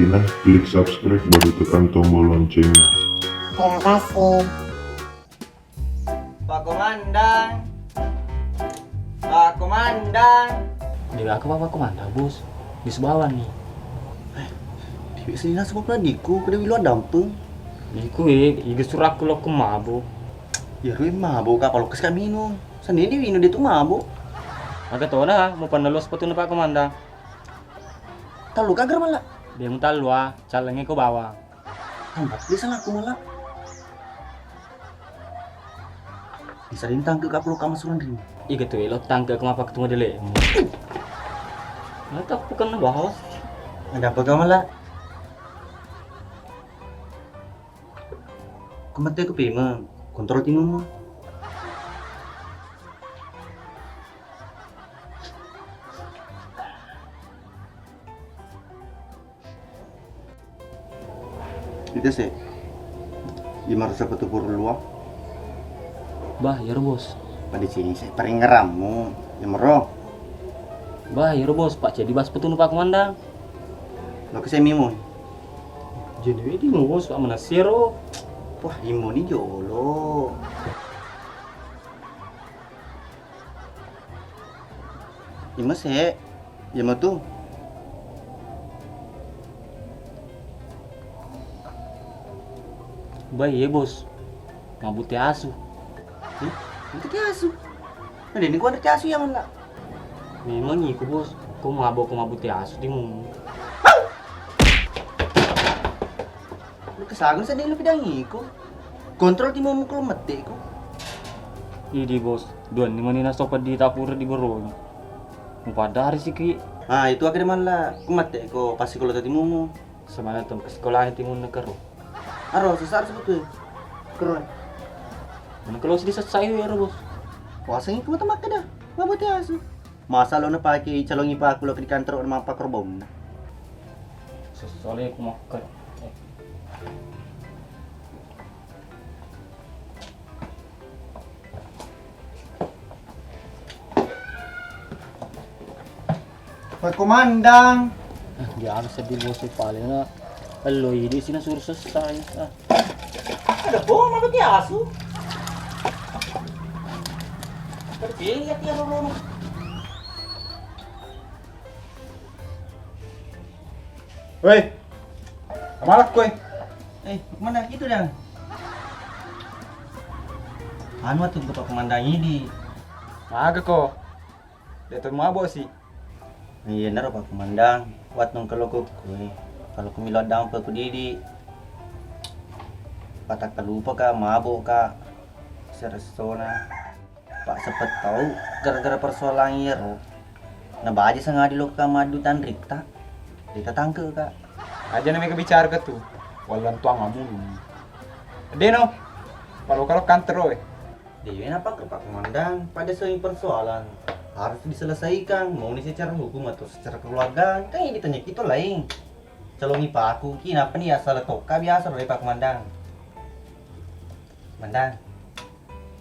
Tina, klik subscribe baru tekan tombol loncengnya. Terima kasih. Pak Komandan, Pak Komandan. Jaga ke Pak Komandan, bos. Di sebelah nih. Di sini lah sebab nadiku, kada wilu dampeng. Iku iga surak lo ke mabo. Ya ruin mabuk ka kalau kes minum. Sendiri minum dia tuh mabuk. Agak tahu dah, mau penelos petun Pak Komandan. Tahu kagar malah. Dia mau tahu calengnya ke bawah. Hamba, dia salah aku malah. Bisa dintang ke kaplo kamasuran rin. Iga tuh lo tangke ke apa ketemu dele. Nggak tahu bukan bahas. Ada apa kau malah? Kumate ko pima, kontrol timo mo. Itu sih, gimana sa patupur luwa? Bah, ya bos. Pada sini saya paling ngeramu, ya mero. Bah, ya bos. Pak jadi bas petun Pak Komandan. Lo kesemi mo. Jadi ini mau bos Pak Menasiro. Wah, imo ni jolo. Imo sih, imo tuh. Bah, ya bos. Ngabut asu. Itu tiasu. Ada ini gua ada tiasu yang mana? Memang iku bos. Kau mabok asu di mu. Lu kesagun sa lu pidang iku. Kontrol timo mo ko mati ko. Idi bos. Duan ni manina sopat di tapur di boro. Mupada hari siki. Ah, itu akhirnya malah kumate ko pasti kalau tadi mo. Semana tem ke sekolah timun negero. Aro sesar sebetulnya. Keren. Mana kalau sedih selesai ya bos. Puasanya ko mata dah. Mabot tiasu. Masa lo na pakai calongi pa ako lo di kantor o mga pakorbom na. Soalnya aku makan. Pak Komandang. Di harus sedih bos paling na. Halo, ini sini suruh selesai. Ada bom mabot tiasu. Terpilih ya tiasu lo. Woi, kemana kue? Mana gitu dah? Anu tuh Pak Komandang ini. Agak kok. Dia tuh mabok sih. Iya naro Pak Komandang. Wat nung kalau ko kalau kumilod down pa ko didi. Patak kalupa ka, mabok ka. Sa restona. Pak sepet tahu gara-gara persoalan iro. Nabaja sa nga dilo ka madutan rikta. Rikta tangke ka. Aja namanya kebicara ke tuh. Walau tuang ngamun. Deno, kalau kantor Dewi apa ke Pak Komandang? Pada soal persoalan harus diselesaikan. Mau ini secara hukum atau secara keluarga? Kan ini ditanya kita lain. Calongi Pak aku, kenapa nih asal toka biasa dari Pak Komandang? Komandang.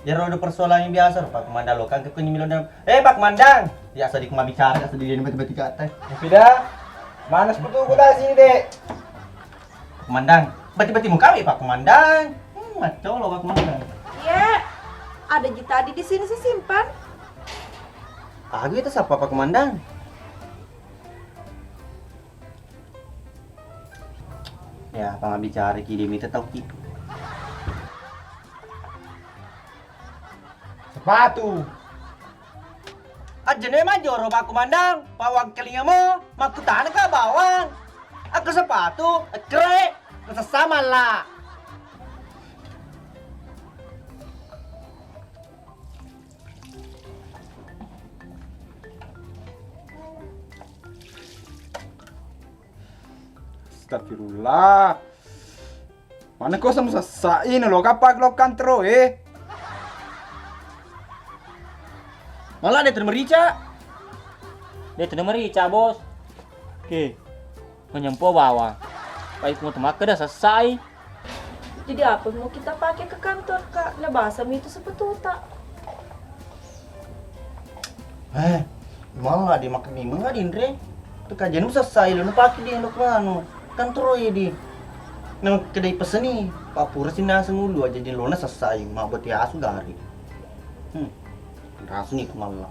Ya ada persoalan yang biasa Pak Komandang lo kan kekunyi milodam. Pak Komandang, biasa di kemah bicara sedih dia tiba-tiba kata. Tidak. Mana seputu ku dah sini dek? Komandang, bati-bati muka Pak Komandang. Macam lo Pak Komandang. Iya, ada tadi di sini saya simpan. Aku itu siapa Pak Komandang? Ya, apa bicara kini minta tahu gitu. Sepatu. Aja nih majoro Pak Komandang, pawang kelinga mo, makutan ka bawang. Aku sepatu, krek, sesama lah. Astagfirullah. Mana kau sama sasain lo kapak lo kantor Malah ada merica. Dia tidak merica bos. Oke. Menyempo bawah. Baik mau temak dah selesai. Jadi apa mau kita pakai ke kantor kak? Nah bahasa itu seperti tak. Mau nggak dimakan mie nggak di Indre? Tuh kajian selesai lu pakai dia lu kemana? kantor ya di. Nang kedai pesen nih, Pak Pura sih nasa ngulu aja di lona selesai, mau buat ya asu gari. Rasu nih kemana?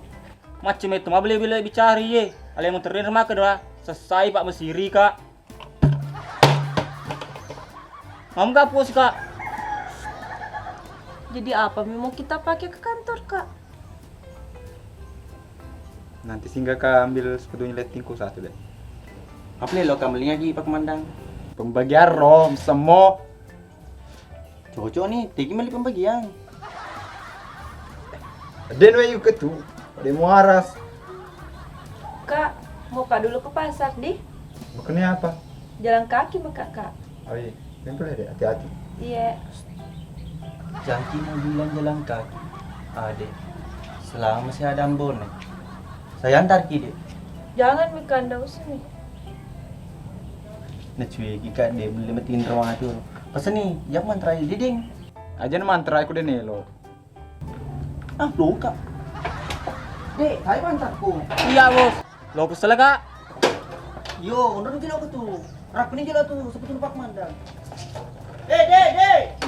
Macam itu mah beli bicara ye. Ale yang terima ke doa. Selesai Pak Mesiri kak. Kamu kapus kak. Jadi apa mau kita pakai ke kantor kak? Nanti singgah ka ambil sebetulnya lettingku satu deh. Apa lo kamu lihat lagi Pak Komandang? Pembagian rom semua. Cocok nih, tinggi meli pembagian. Den we yuk ketu. Ada muaras. Kak, mau kak dulu ke pasar di? Bukannya apa? Jalan kaki kak kak. Oh iya, tempel ya deh, hati-hati. Iya. Jangki mau bilang jalan kaki. Ade, selama masih ada ambon. Saya antar ki deh. Jangan Mika, ndak usah nih. Nah cuy, kika deh beli metin ruang atur. Pesan nih, jak mantra diding. Aja mantra aku deh nelo. Ah, lo kak. Dek, saya mantarku. Iya bos. Lo kesel kak. Yo, udah jalan ke tuh. Rapi nih jalan tuh, seperti Pak Komandang. Dek.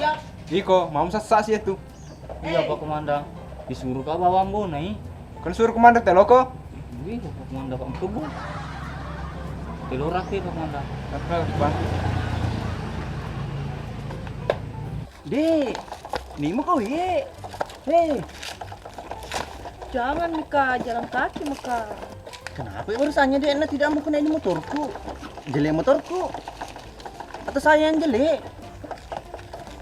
Ya. Iko, mau sesak sih itu. Iya Pak Komandang. Disuruh kak bawa ambon nih. Kan suruh komandan teh loko. Wih Pak Komandang Pak Kebun. Telur rapi Pak Komandang. Apa bantu? Dek, nih mau kau ye. Hei, Jangan Mika, jalan kaki Mika. kenapa ya urusannya dia enak tidak mau kena ini motorku? Jelek motorku. Atau saya yang jelek?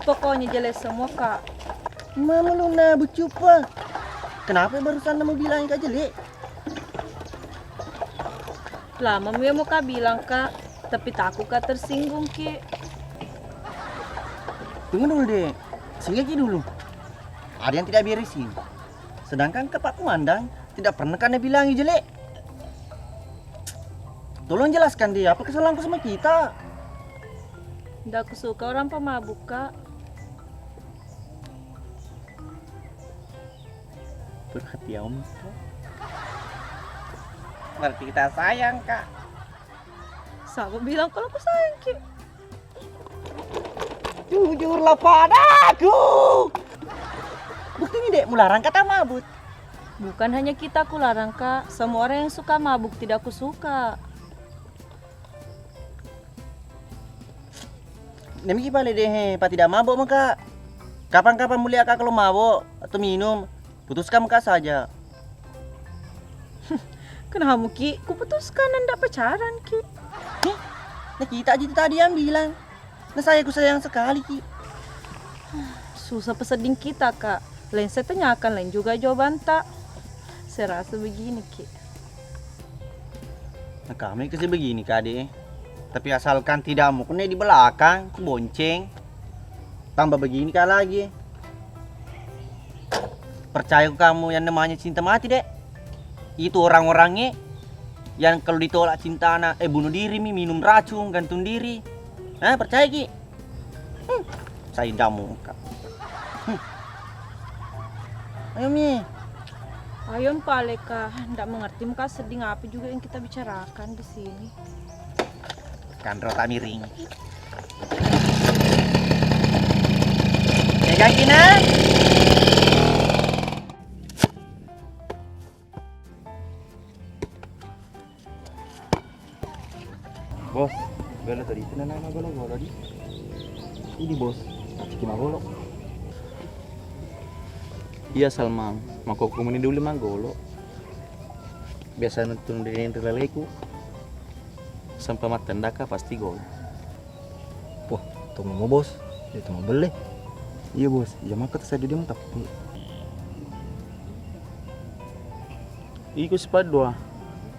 Pokoknya jelek semua kak. Mama lu na bucupa. Kenapa ya barusan mau bilang kak jelek? Lama mau kak bilang kak, tapi takut kak tersinggung ki. Tunggu dulu deh, singgah ki dulu. Ada yang tidak beresin. Sedangkan ke Pak Komandang tidak pernah kan dia bilang jelek. Tolong jelaskan dia apa kesalahanku sama kita. Ndak aku suka orang pemabuk kak. Perhatian. Berarti kita sayang kak. Siapa bilang kalau aku sayang ki? Jujurlah padaku. Buktinya dek, mularang kata mabut. Bukan hanya kita aku larang kak, semua orang yang suka mabuk tidak aku suka. Demi balik deh, pak tidak mabuk maka. Kapan-kapan mulia kak kalau mabuk atau minum, putuskan muka saja. Kenapa ki? Ku putuskan anda pacaran ki. Nah kita aja tadi yang bilang. Nah saya ku sayang sekali ki. Susah peseding kita kak. Lain saya tanyakan, lain juga jawaban tak. Saya rasa begini ki. Nah kami kasih begini kak dek. Tapi asalkan tidak mau kena di belakang, ku bonceng. Tambah begini kak lagi. Percaya kamu yang namanya cinta mati dek. Itu orang-orangnya yang kalau ditolak cinta anak, bunuh diri, minum racun, gantung diri. Nah percaya ki. Saya tidak mau kak. Ayo Mi. Ayo pale kak, ndak mengerti muka sedih apa juga yang kita bicarakan di sini. Kan rota miring. Pegang Kina. Bos, galo tadi itu nama galo di. Ini bos, cuma golo. Iya Salman, mako kumuni dulu mah golo. Biasa nonton di relaleku. Sampai mata ndaka pasti gol. Wah, tunggu mau bos, itu mau beli. Iya bos, ya maka saya dia mau tapi. Iku sepat dua.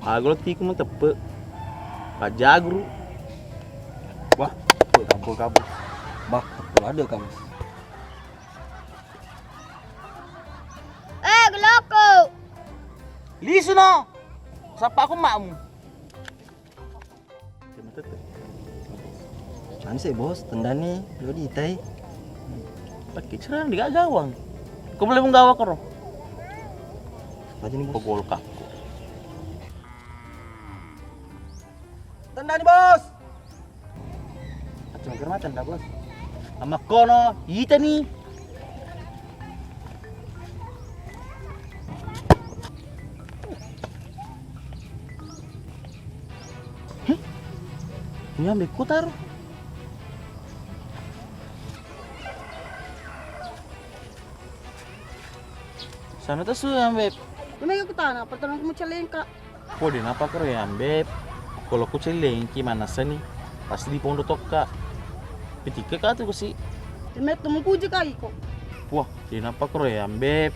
Aglo tiku mau tepe. Pajagru. Wah, kabur. Bah, ada kamu. Geloko. Lisu no. Sapa aku makmu. Mana sih bos, tendane lo di itai. Pakai cerang di gawang. Kau boleh menggawa karo. Aja nih bos. Pogol kak. Tendane bos. cengker mata ndak bos. Sama kono, ita nih. Ini ambil kutar. Sana tuh yang beb. Ini aku tanah, pertama kamu celengka. Kok dia napa karo ya beb? Kalau ku celengki mana sani? Pasti di pondok toka. Ketika kata ku sih. Demet temu puji kai kok. Wah, dia napa karo ya beb?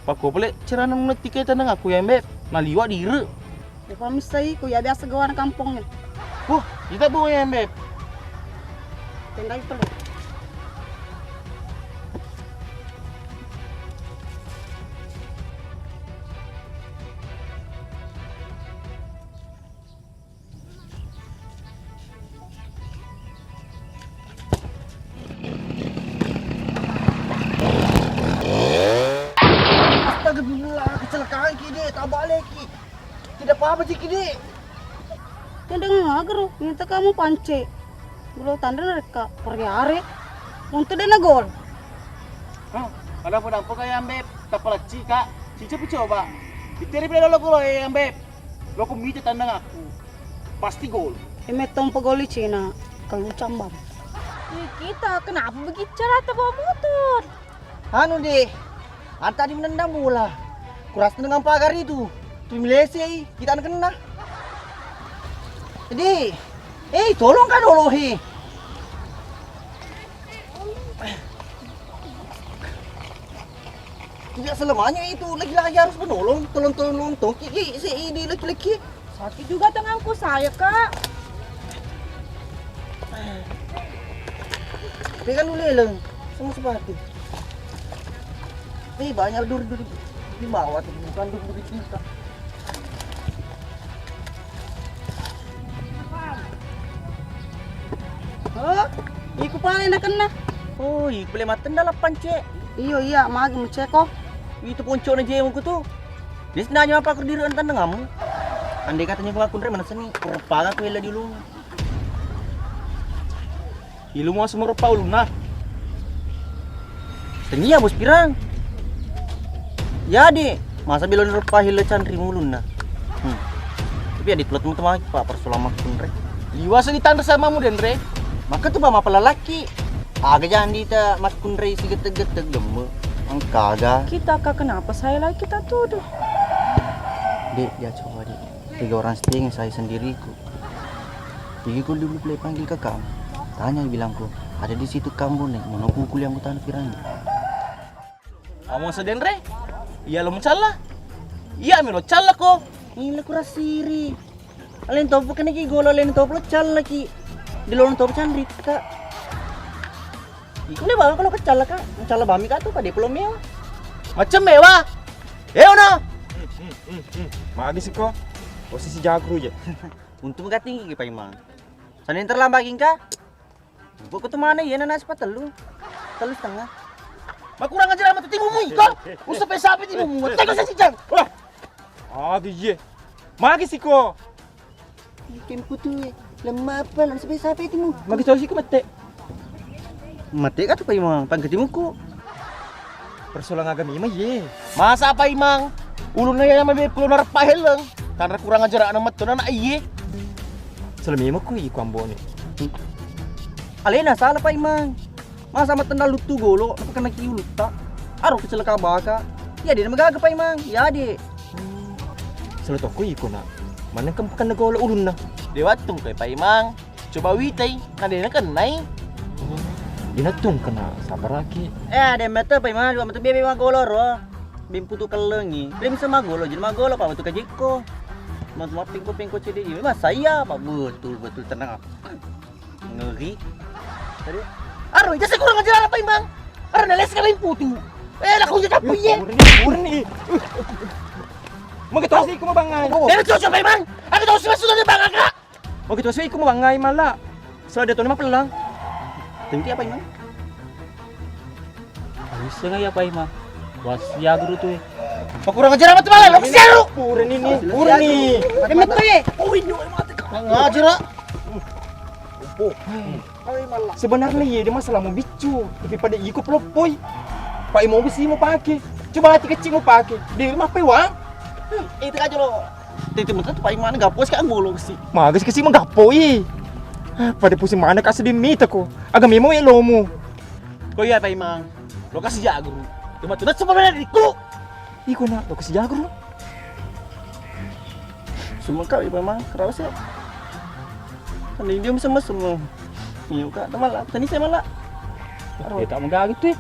Pak ko boleh cerana mengetika tanang aku ya beb. Naliwa dire. Ya pamisai ko ya biasa gawan kampungnya. Wah, kita bawa ya beb. Tendai perlu. Astagfirullah, kecelakaan kide, tak balik ki. Tidak apa-apa sih kide. Tendang ngagro, minta kamu pance. Belum tanda mereka pergi hari. Untuk dana gol. Hah, ada apa kayak beb? Tak pelak cika. Cica coba. Diteri bila lo ya beb. Lo aku minta tandang aku. Pasti gol. Demet tong pegoli Cina. Kalau cambam. Kita kenapa begitu cara bawa motor? Anu deh. Anta di menendang bola. Kuras dengan pagar itu. Tu Malaysia, kita akan kena. Jadi, tolong kan dulu he. Tidak selamanya itu laki-laki harus menolong, tolong toki ini laki-laki. Sakit juga tanganku saya, Kak. Pegang dulu leleng, sama sepatu. Banyak duri di bawah tuh, bukan duri kita. Oh, iku paling nak kena. Oh, iku boleh matan dalam pance. Iya, magi menceko. Itu ponco na jemo ko to. Dis nanya apa aku diri antan dengamu. Andai katanya kau akun mana seni, kurpaga ko ila di lu. Ilu mo semua rupa uluna. Tenia bos pirang. Jadi, masa bilon rupa hila candri mulun na. Tapi ya ditulat mo temaki pa persulama kun re. Liwas di tanda sama mu den re. Maka tuh ba mapalalaki. Aga jangan dita mas kun re si geteg-geteg demu. Ang kaga. Kita Kak, kenapa saya lagi kita tuduh? Dek, dia coba dek. 3 orang setengah saya sendiriku. Jadi ku dulu boleh panggil ke kamu. Tanya bilangku, ada di situ kamu nih, mau kuliah yang tanah pirang. Kamu seden re? Iya lo mencala. Iya milo cala ko. Ini ku rasiri. Alin topo kena ki golo alin topo cala ki. Di lorong topo candri kak. Iku nih bang kalau kecala kak, mencala bami kak tuh pada pulau mewah. Macam mewah. No. Magi sih kok. Posisi jago aja. Untung gak tinggi ki Pak Imang. Sanin terlambakin kak. Buku tuh mana ya nana sepat telu setengah. Mak kurang ajar amat timu mu kok. Usah pesapi timu mu. Tengok saya sijang. Wah. Adi ye. Magi sih kok. Tempo tuh lemah apa lan sampai timu. Magi solusi ku mate. Mati kah tuh Pak Imang? Panggil timuku. Persoalan agama mah ye. Masa Pak Imang? Ulun na yang mabib kulo narpa heleng. Karena kurang ajar anak matu na iye. Selama mah ku iku ambone. Alena salah Pak Imang. Masa matanda lutu golo, apa kena kiulut tak? Aro kecelakaan baka. Ya dia magaga Pak Imang. Ya dia. Selalu aku iku na. Mana kan kena golo ulun na. Dewatung kay Pak Imang. Coba witay, nadena kenay. Dinatung kena sabar lagi. Ada mata Pak Imang, dua mata bebe magolo ro. Bim putu kelengi. Bim sama golo, jadi magolo Pak betul kajiko. Mau pingko cedi. Memang saya Pak betul tenang. Ngeri. Tadi. Aro, itu saya kurang ajar apa Imang? Aro nales kalian putu. Laku jadi apa ye? Murni. Mau gitu sih ku mau bangai. Dari cucu Pak Imang. Aku tahu sih sudah bangga kak. Mau gitu sih ku mau bangai malah. Soalnya dia tuh mah pelang. Tinggi apa Imang? Bisa nggak ya Pak Imam? Wasia guru tuh. Pak kurang ajar amat malah. Lo kesian lu. Murni. Demet tuh ye. Ngajar lah. Sebenarnya ya dia masalah mau bicu, tapi pada ikut pelopoi. Pak mau besi mau pakai, coba hati kecil mau pakai. Di rumah pewang. Itu aja lo. Titi menurut Pak Iman gak puas kan bolong sih. Magas kecil mah gapoi. Pada pusing mana kasih dimita ko. Agak memo ya lomu. Kau iya Pak Iman. Lo kasih jago. Cuma tuh sebenarnya diku. Iko nak, lo kasih jago. Semua kau Pak Iman, kerawas ya. Kan dia mesem semua. Iya kak, teman lah. Tadi saya malah. Ya tak menggak gitu.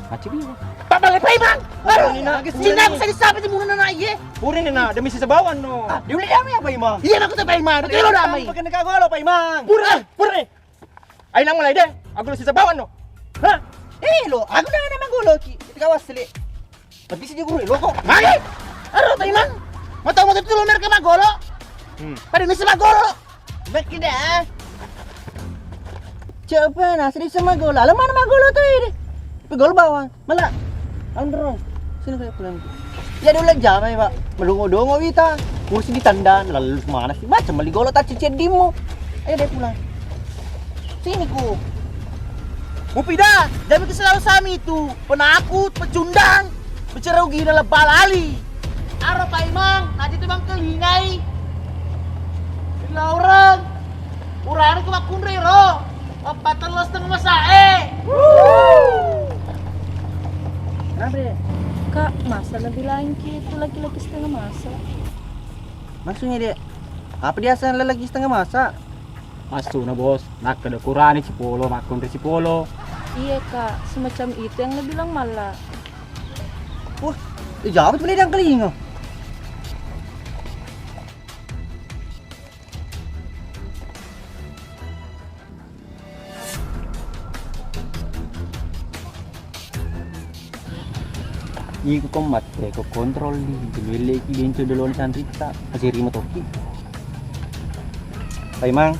Macam ni. Pak Iman. Aduh, Nina. Cina bisa disabit di bunuh anak iya. Puri ni nak, demi sesabawan no. Dia boleh damai Pak Iman. Iya aku tuh Pak Iman. Betul lo damai. Pakai negara gua lo Pak Iman. Puri. Ay nang mulai deh. Aku lo sesabawan no. Hah? Lo, aku dah nama gua lo ki. Kita kawas seli. Tapi sih gua lo kok. Mari. Aduh Pak Iman. Mau tahu itu lo mereka magolo. Pada ini sama golo. Baik tidak. Coba nah sedih sama golo. Lalu mana magolo tuh ini? Gol bawah. Malah. Andro. Sini kayak pulang. Ya dia ulang jamai pak. Melongo-dongo kita. Kursi di tandan. Lalu mana sih? Macam beli golo tak cicit dimu. Ayo dia pulang. Sini ku. Mupida, jangan keselalu sami itu. Penakut, pecundang. Bicara rugi dalam balali. Aro Pak Imang, nanti tuh bang kelingai. Bila orang ke bakun rero. Papatan lo setengah masae. Kenapa ya? Kak, masa lebih lain gitu laki-laki setengah masa. Maksudnya dia? Apa dia asal lelaki setengah masa? Masuk na bos. Nak ada kurang ni Cipolo, makun dari Cipolo. Iya kak, semacam itu yang lo bilang malah. Wah, jawab boleh yang kelinga. Iku komat, ko kontrol di dulu lagi benco dulu santrita, kasih rima toki. Pak Imang,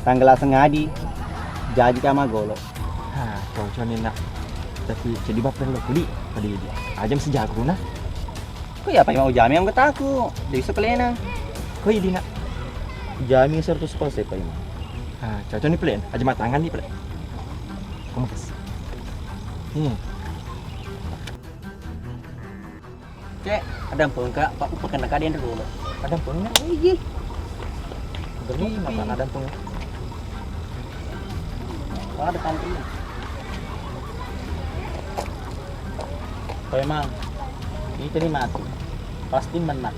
tanggal sengadi, jadi kama golo. Ha, cocok ni nak. Tapi jadi baper lo kuli pada dia. Aja mesti jago na. Kok ya Pak Imang ujami yang kataku, dari sekelena. Kau ini nak. Ujami 100% Pak Imang. Ha, cocok ni plan. Aja matangan ni plan. Kamu kas. Cek, ada pun kak, Pak pakai nakadian dulu. Ada pun nak. Iya. Gini makan ada pun. Oh, ada tantri. Pak Imang, ini tadi mati. Pasti menang.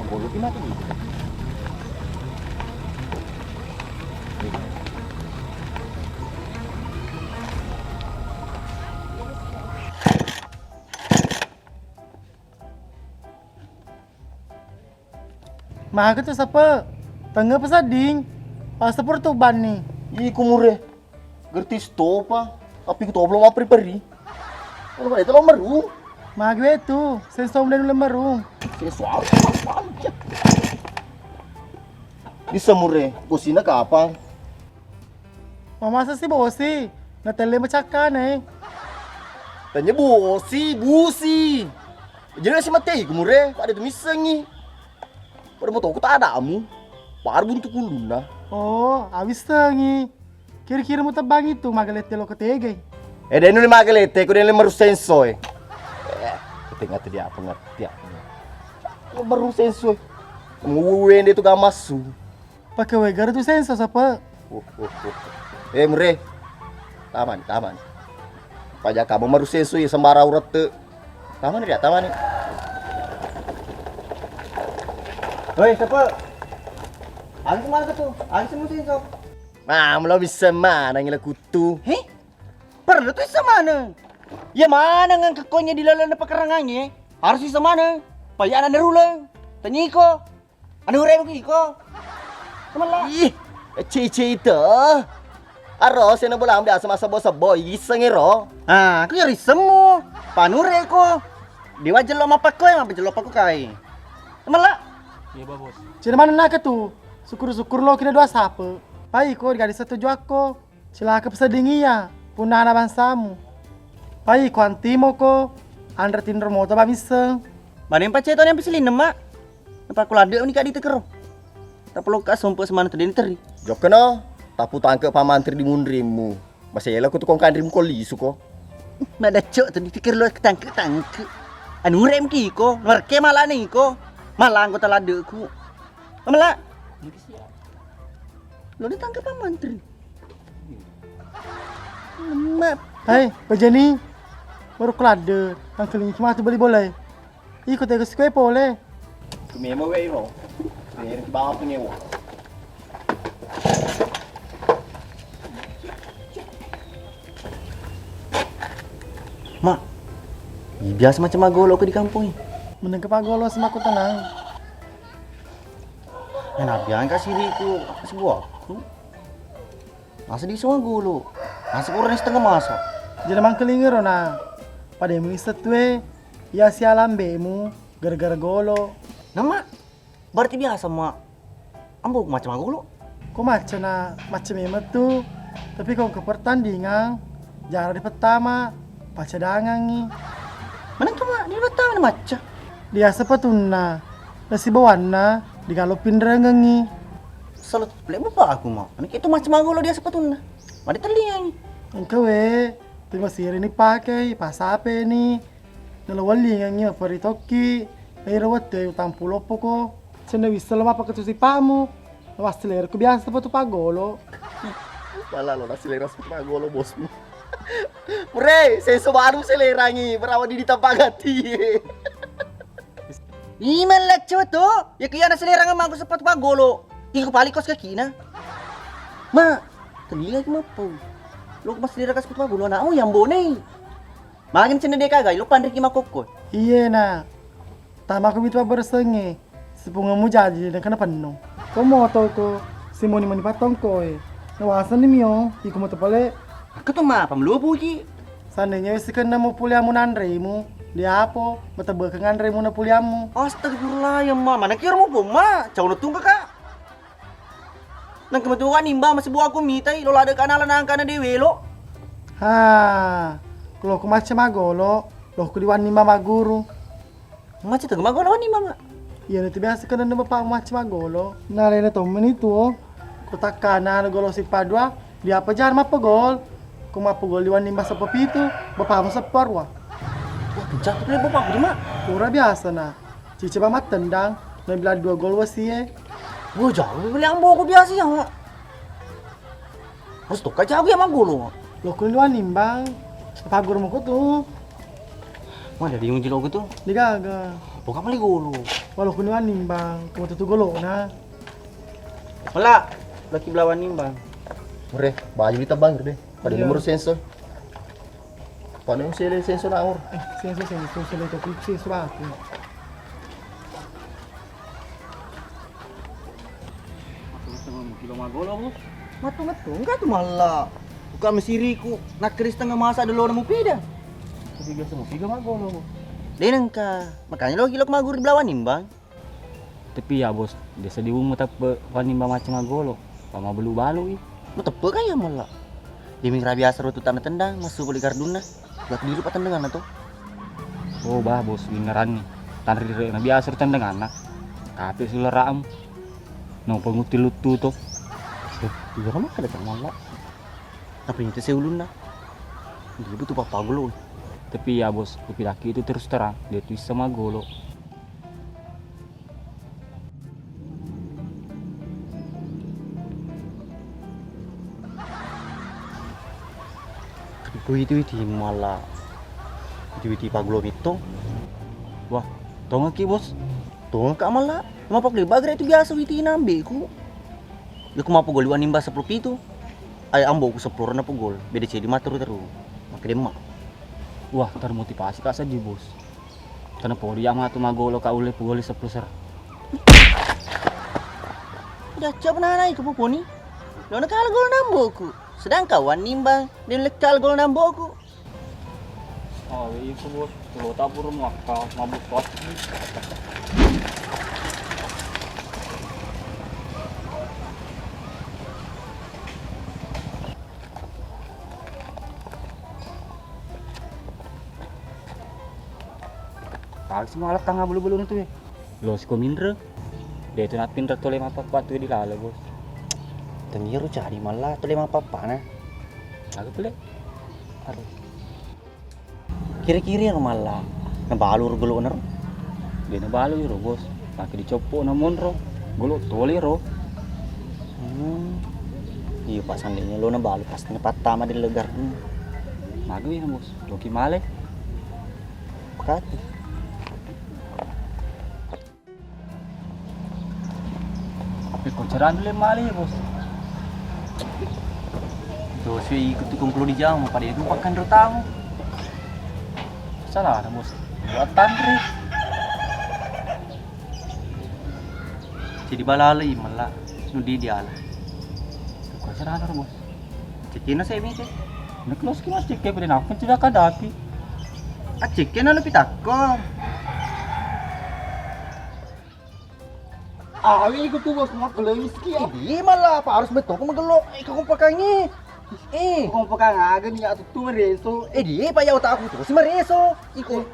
Mau lupi mati. Mahal tu siapa? Tengah pesading. Pasta pertuban nih. Iku mure. Gerti stopa. Tapi ku belum apa peri. Kalau itu lo meru. Mahal gue tu. Sensom dan lemarung. Sesuatu aja. Di semure, kusina kapan? Mama sih bosi. Natale macakan Tanya busi. Jadi si mati ku mure, ada tu misengi. Pada motor ku tak ada amu. Par buntu kuluna. Oh, awis tangi. Kira-kira mo tabang itu magalit lo ketegay. Dan ini magalete, ku din maru sensoy. Ketinggat dia apa ngerti apa. Maru sensoy. Nguwen dia tu gamasu. Pakai wegar tu senso siapa? Mure. Taman. Pajak kamu maru sensoy sembara urat te. Taman dia. Hei, siapa? Angin kemana tuh? Angin semua sih, Sob. Lo bisa mana ngila kutu? Heh? Perlu tuh bisa mana? Ya mana ngan kekonya di lalan pekarangannya? Harus bisa mana? Payah anda rulang. Tanya iko. Anda urem ko iko. Teman lah. Ih, cici itu. Aro, saya nak bola ambil asam boy, iseng ero. Aku yari semu. Panure ko. Di wajah lo mapak ko, mapajalo pa ko kay. Teman lah. Iya bos. Cina mana nak tu? Syukur lo kira dua siapa? Pai ko gadi setuju aku. Cilaka pesadingi ya. Punah na bangsamu. Pai ko antimo ko. Andra tinder moto ba miseng. Mana yang paceton yang pisilin mak? Nampak kulade ni kak di tekero. Tak perlu kak sumpah semana tadi teri. Jok kena, tapu tangkep pamantri di mundrimu. Masih elah aku tukang kandrim kau lisu ko. Nada cok tadi pikir lo ketangke. Anu rem ki ko, merke malah nih ko. Malah anggota ladeku. Malah. Lo ditangkap apa mantri? Lemat. Hei, Bajani. Baru kelade. Ang keling cuma tu beli boleh. Ikut aku sekue boleh. Kumema wei mo. Kaya rin ba ako nyewa? Mak, biasa macam magolo aku di kampung ini. Meneng kepagolo sama aku tenang. Enak biang kasih diriku, kasih buahku. Masa di semua gulu, masa kurang setengah masa. Jadi mang kelingero na. Pada yang mengisat tuwe. Ya si alam bemu. Gara-gara golo. Nama, berarti biasa mak. Ambo macam magolo. Kau macam na. Macam emet tu. Tapi kau ke pertandingan. Jarang di pertama. Pacadangan ni. Mana tuh mak? Dia tahu mana macam. Dia sepatuna. Nasi bawan na. Digalopin rengang ni. Selalu pelek bapak aku mak. Anak itu macam magolo dia sepatuna. Mari telinga ni. Engkau terima siri ni pakai. Pasape ni. Nalawali nga nga paritoki. Nairawat tayo utang pulo po ko. Sana wisa lama pa katusi pamu. Nawas selera ko biasa pa to pagolo. Wala lo, nasilera sa pagolo bosmu. Pre, senso baru selera ngi. Berawa di ditampagati. Iman lah cewek tu. Ya kaya na selera nga mago sa patpagolo. Ikaw palikos ka kina. Ma, telinga ko mapo. Lo ko mas selera ka sa patpagolo na. Oh, yang bonay. Makin sini dia kagak, lo pandai kima kokot. Iya na. Tama ko bitwa bersengi. Sepungamu jadi dan kena penuh. Kau mau tahu ko si moni patong ko Nawasan ni mio. Iku mo tepale. Aku tuh mah pemelu puji. Sananya si kena mo puliamu nanremu. Dia apa? Betebel ke nganremu na puliamu. Astagfirullah ya ma, mana kira mo po ma? Caw na tungka ka. Nang kebetulan nimba masih buah aku mitai, lo ada kanalan ang kana dewe lo. Ha. Kalau aku macam magolo, lo aku diwan ni mama guru. Macam tu magolo ni mama. Iya nanti biasa kena nama pak macam magolo. Nalai na tomen itu. Kotak kanan golo si padua, dia apa jangan mapa gol. Kau mapa gol diwan ni masa pepitu, bapak mu separ wah. Wah, kencang tu bapak aku mah. Pura biasa na. Cici bamat tendang, nabila 2 gol wasie. Wah, jauh beli ambo aku biasa ya mak. Harus tukar jauh ya magolo. Lo kun diwan nimbang. Apa guru mu tu? Mana di yung jilo gitu? Digaga. Bukan beli golo. Walau kun diwan nimbang, kamu tutu golo na. Malah, laki belawan nimbang. Pre, baju ditabang deh. Pada Iya. nomor sensor. Pada yung sensor na or. Senso itu fiksi suatu. Kilo magolo bos. Matu enggak tuh malah. Bukan mesiriku, nak keris tengah masa ada lo nemu pida. Tapi biasa mau 3 magolo bos. Deneng ka, makanya lo gila magur di belawan nimbang. Tapi ya bos, desa di umum tak panimba macam magolo. Pama belu balu ih. Lo tepe kaya malah. Di mingra biasa ro tanah tendang, masuk beli garduna. Buat diri pak tendangan atau? Oh bah bos, wingeran nih. Tanri na biasa tandang anak. Kape sila raam. No pengutil lutu to. Iya kan ada tak malah. Tapi itu saya ulun lah. Dia butuh papa golo. Tapi ya bos, laki-laki itu terus terang dia tuh sama golo. Tapi gue itu malah. Itu pagolo itu. Wah, tau nggak ki bos? Tuh kak malah. Cuma pak bagra itu biasa itu nambe ku. Ya aku mau gol iwan nimba 10 itu. Ay ambo ku 10 na gol. Beda jadi matur terus. Makanya mak. Wah, termotivasi kak saja bos. Karena pori yang matu magolo kak ule pugoli 10 ser. Udah coba nanai ke poponi. Lo nak kalah gol nambo ku. Sedang kawan nimbang dia lekal gol nambo ku. Oh iya bos, kalau tak burung makal mabuk kot. Kali sih malah tangga bulu-bulu itu ya. Lo si komindra. Dia itu natin rato lima papa tuh di lala bos. Tengiru cari malah tuh lima papa nah. Agak pelek. Aduh. Kira-kira malah nabalur gelo ner. Dia nabalu ro bos. Pakai dicopo namun ro. Golo toli ro. Iya pak sandinya lo nabalu pasti patama di legar. Magu ya bos. Loki male. Kati. Tapi konceran dulu male ya bos. Tuh sih ikut kumpul di jamu pada itu makan rutamu. Salah ada bos. Buatan ri. Jadi balalai malah nudi diala. Konceran ro bos. Cekin saya mi teh. Nek los ki mas cek ke beden aku tidak kadapi. Cekin na pitakko. Awi ikut tuh bos mau geleng meski ya. Di malah apa harus betul kau magelok. Kau pakangi. Kung pakangagan niya at tuh mereso. Di pa yaw ta ako to si Mareso. Iko.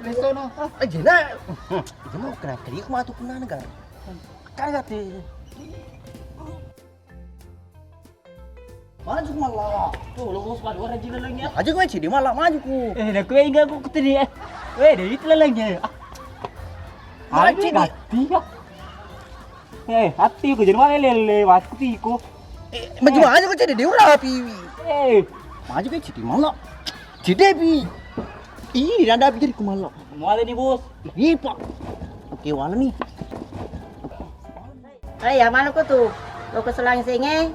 Reso no. Aja na. Ito mo kena kali ko matuk na nagar. Kaya ti. Maju malah. Tuh lo bos pada orang jila lagi ya. Aja ko di malah maju ko. Nak kue enggak aku ketemu. Dari itu lagi. Maju di. Hati ya. Hati ko jadi mana lele hati ko. Maju aja ko jadi ura piwi. Maju ko di malah. Jadi bi. Ih, nanda bi jadi ko malah. Male nih bos. Ih, pak. Oke, wala nih. Ay, mana ko tuh? Lo keselang singe?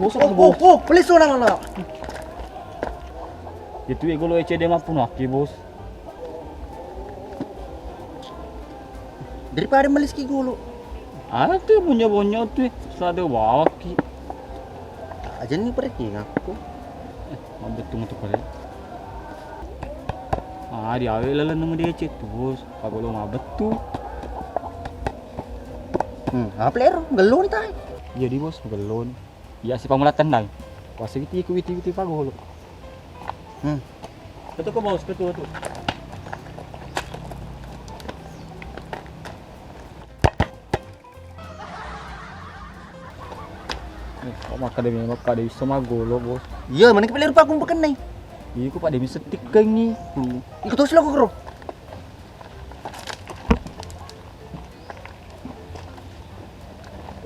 Oh, please na malah. Itu ya golo ECD mah pun aki bos. Daripada melis ki gulo. Ada tuh punya tuh. Sada bawa ki. Aja nih pergi ngaku. Mau betul untuk kali. Di awal lalan nama dia cek tuh bos. Kalau lo mah betul. Apa lero? Gelo nih tay. Jadi bos gelon. Ya si pamula tendang. Wasi gitu witi pagolo. Betul kok bos, betul. Kok makademi sama golo bos. Iya, mana kepelero pa akong pakan nay. Iya ko pa demi setik kang ni. Ikut terus lang ko kro.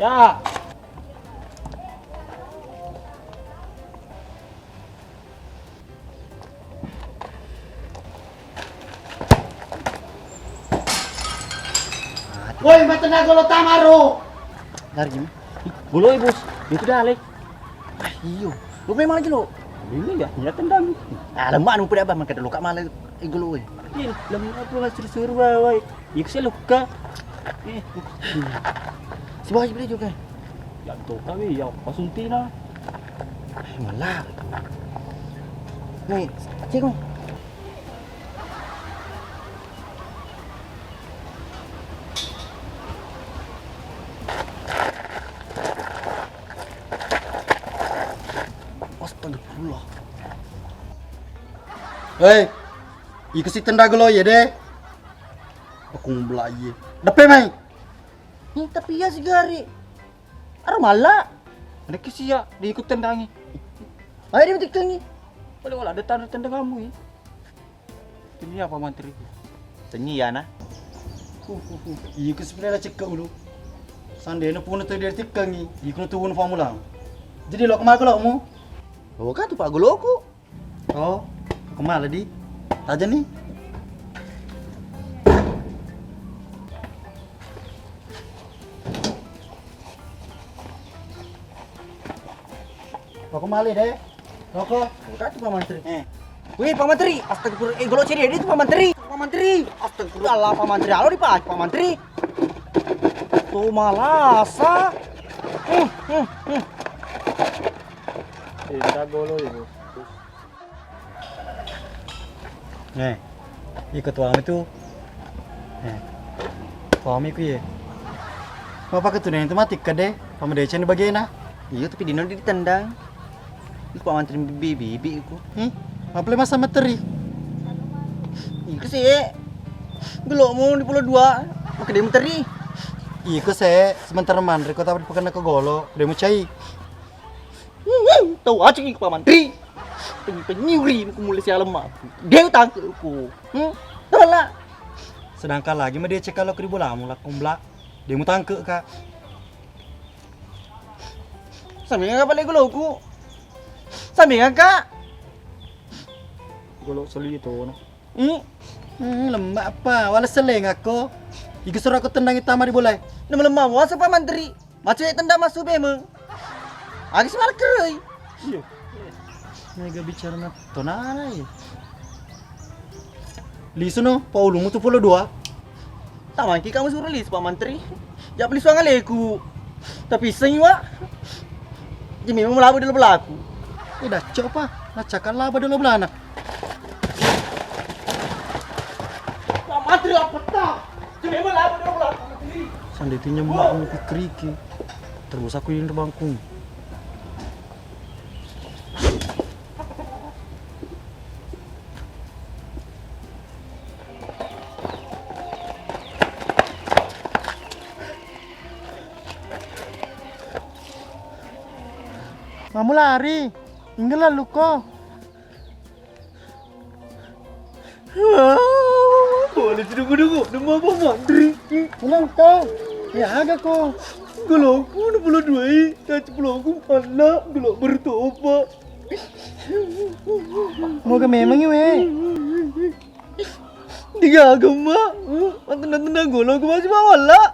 Ya. Woi, mata na golo tamaro. Dari gimana? Golo bos. Itu dah alek. Iyo. Lu memang aja lo. Ini ya tendang. Lemak nung pada abah makan luka malah igolo eh. Iya, lemah apa masih suruh wai. Iku sih luka. Si bayi beli juga. Ya tuh kami ya pasuntina. Malah. Nih, cek mo. Astagfirullah. Hei, ikut si tenda gelo ya deh. Aku belaye. Depe mai. Tapi ya si Gari. Malah. Ada kisia diikut tendangi. Ayo dia betik tengi. Boleh wala ada tanda tendang kamu ya. Ini apa mantri? Tengi ya na. Ikut sebenarnya cek ulo. Sandena pun tu dia tikangi. Ikut tu pun formula. Jadi lo kemana lo mu? Oh kan tuh Pak Goloku. Oh, kemana di? Aja nih. Kau kemana deh? Rokok. Udah tuh Pak Mantri. Wih Pak Mantri, astagfirullah. Golo ceri dia tuh Pak Mantri. Pak Mantri, astagfirullah Pak Mantri. Halo di Pak Mantri. Tuh malasa. Tidak golo ya bos. Nih, ikut tuang itu. Suami ku ya. Apa ketu nih tematik kade? Pamedecen bagian nah. Iya tapi dino ditendang. Itu Pak Mantri bibi iku. Apa masa materi? Iku sih. Gelokmu di pulau 2. Pakai dia menteri. Iko se sementara mandri kota pakai nak golo, dia mau cai. Tahu aja iku Pak Menteri. Penyuri ku mulai si alam aku. Dia tangkepku. Tahu lah. Sedangkan lagi mah dia cek kalau ke bolamu lah kumbla. Dia mau tangke kak. Sambil nggak balik geloku. Sambil nggak kak. Golok seli itu. Lembak apa? Wala seleng aku. Iko suruh aku tendang hitam di boleh. Nama lemah wasa Pak Menteri. Macam yang tendang masuk memang. Agak semalam kerai. Mega bicara na tonana ya. Liso no, Paulumu tu pulau 2. Tak mungkin kamu suruh lis Pak Menteri. Jangan beli suangan leku. Tapi senyum. Jadi memang melabu dalam belaku. Dah coba, nak cakap lah pada lo belana. Pak Menteri apa tak? Jadi memang melabu dalam belaku. Sandetinya mbak mau pikriki. Terus aku yang terbangkung. Kamu lari, tinggal lalu kok. Boleh tunggu-tunggu, nama Pak Menteri. Pulang kau, ya agak kok. Kalau aku udah pulau 2, tapi pulau aku mana belum bertobat. Mau ke memang ini. Tiga agama, tendang golo aku masih bawa lah.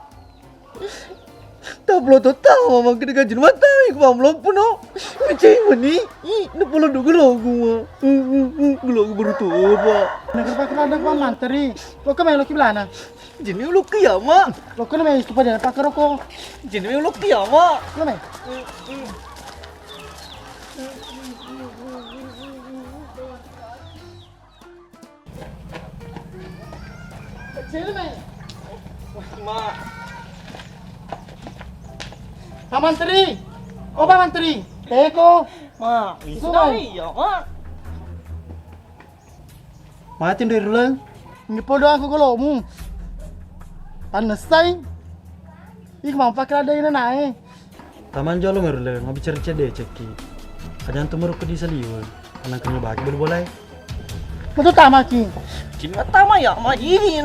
Tak perlu tahu mama kena kajian mata, aku belum puno. Macam mana? Nak pulau 2 golo aku mah. Golo aku bertobat. Nak pakai ada Pak Menteri. Lo ke mana lo kibelana? Jadi lu kia mak. Lo ke mana kepada pakai rokok? Jadi lu kia mak. Lo mana? Sini mana? Mak. Pak Menteri. Oh Pak Menteri. Teko. Mak. Sudah. Iya mak. Matiin dari dulu. Ngipo doang aku golomu. Panesai. Ih mau pakai ada ini naik. Taman jolo merle, ngabi cerita deh ceki. Kajan tuh meruk di saliwa. Anak kena bagi boleh. Betul tama ki. Jadi mata ya mak ini.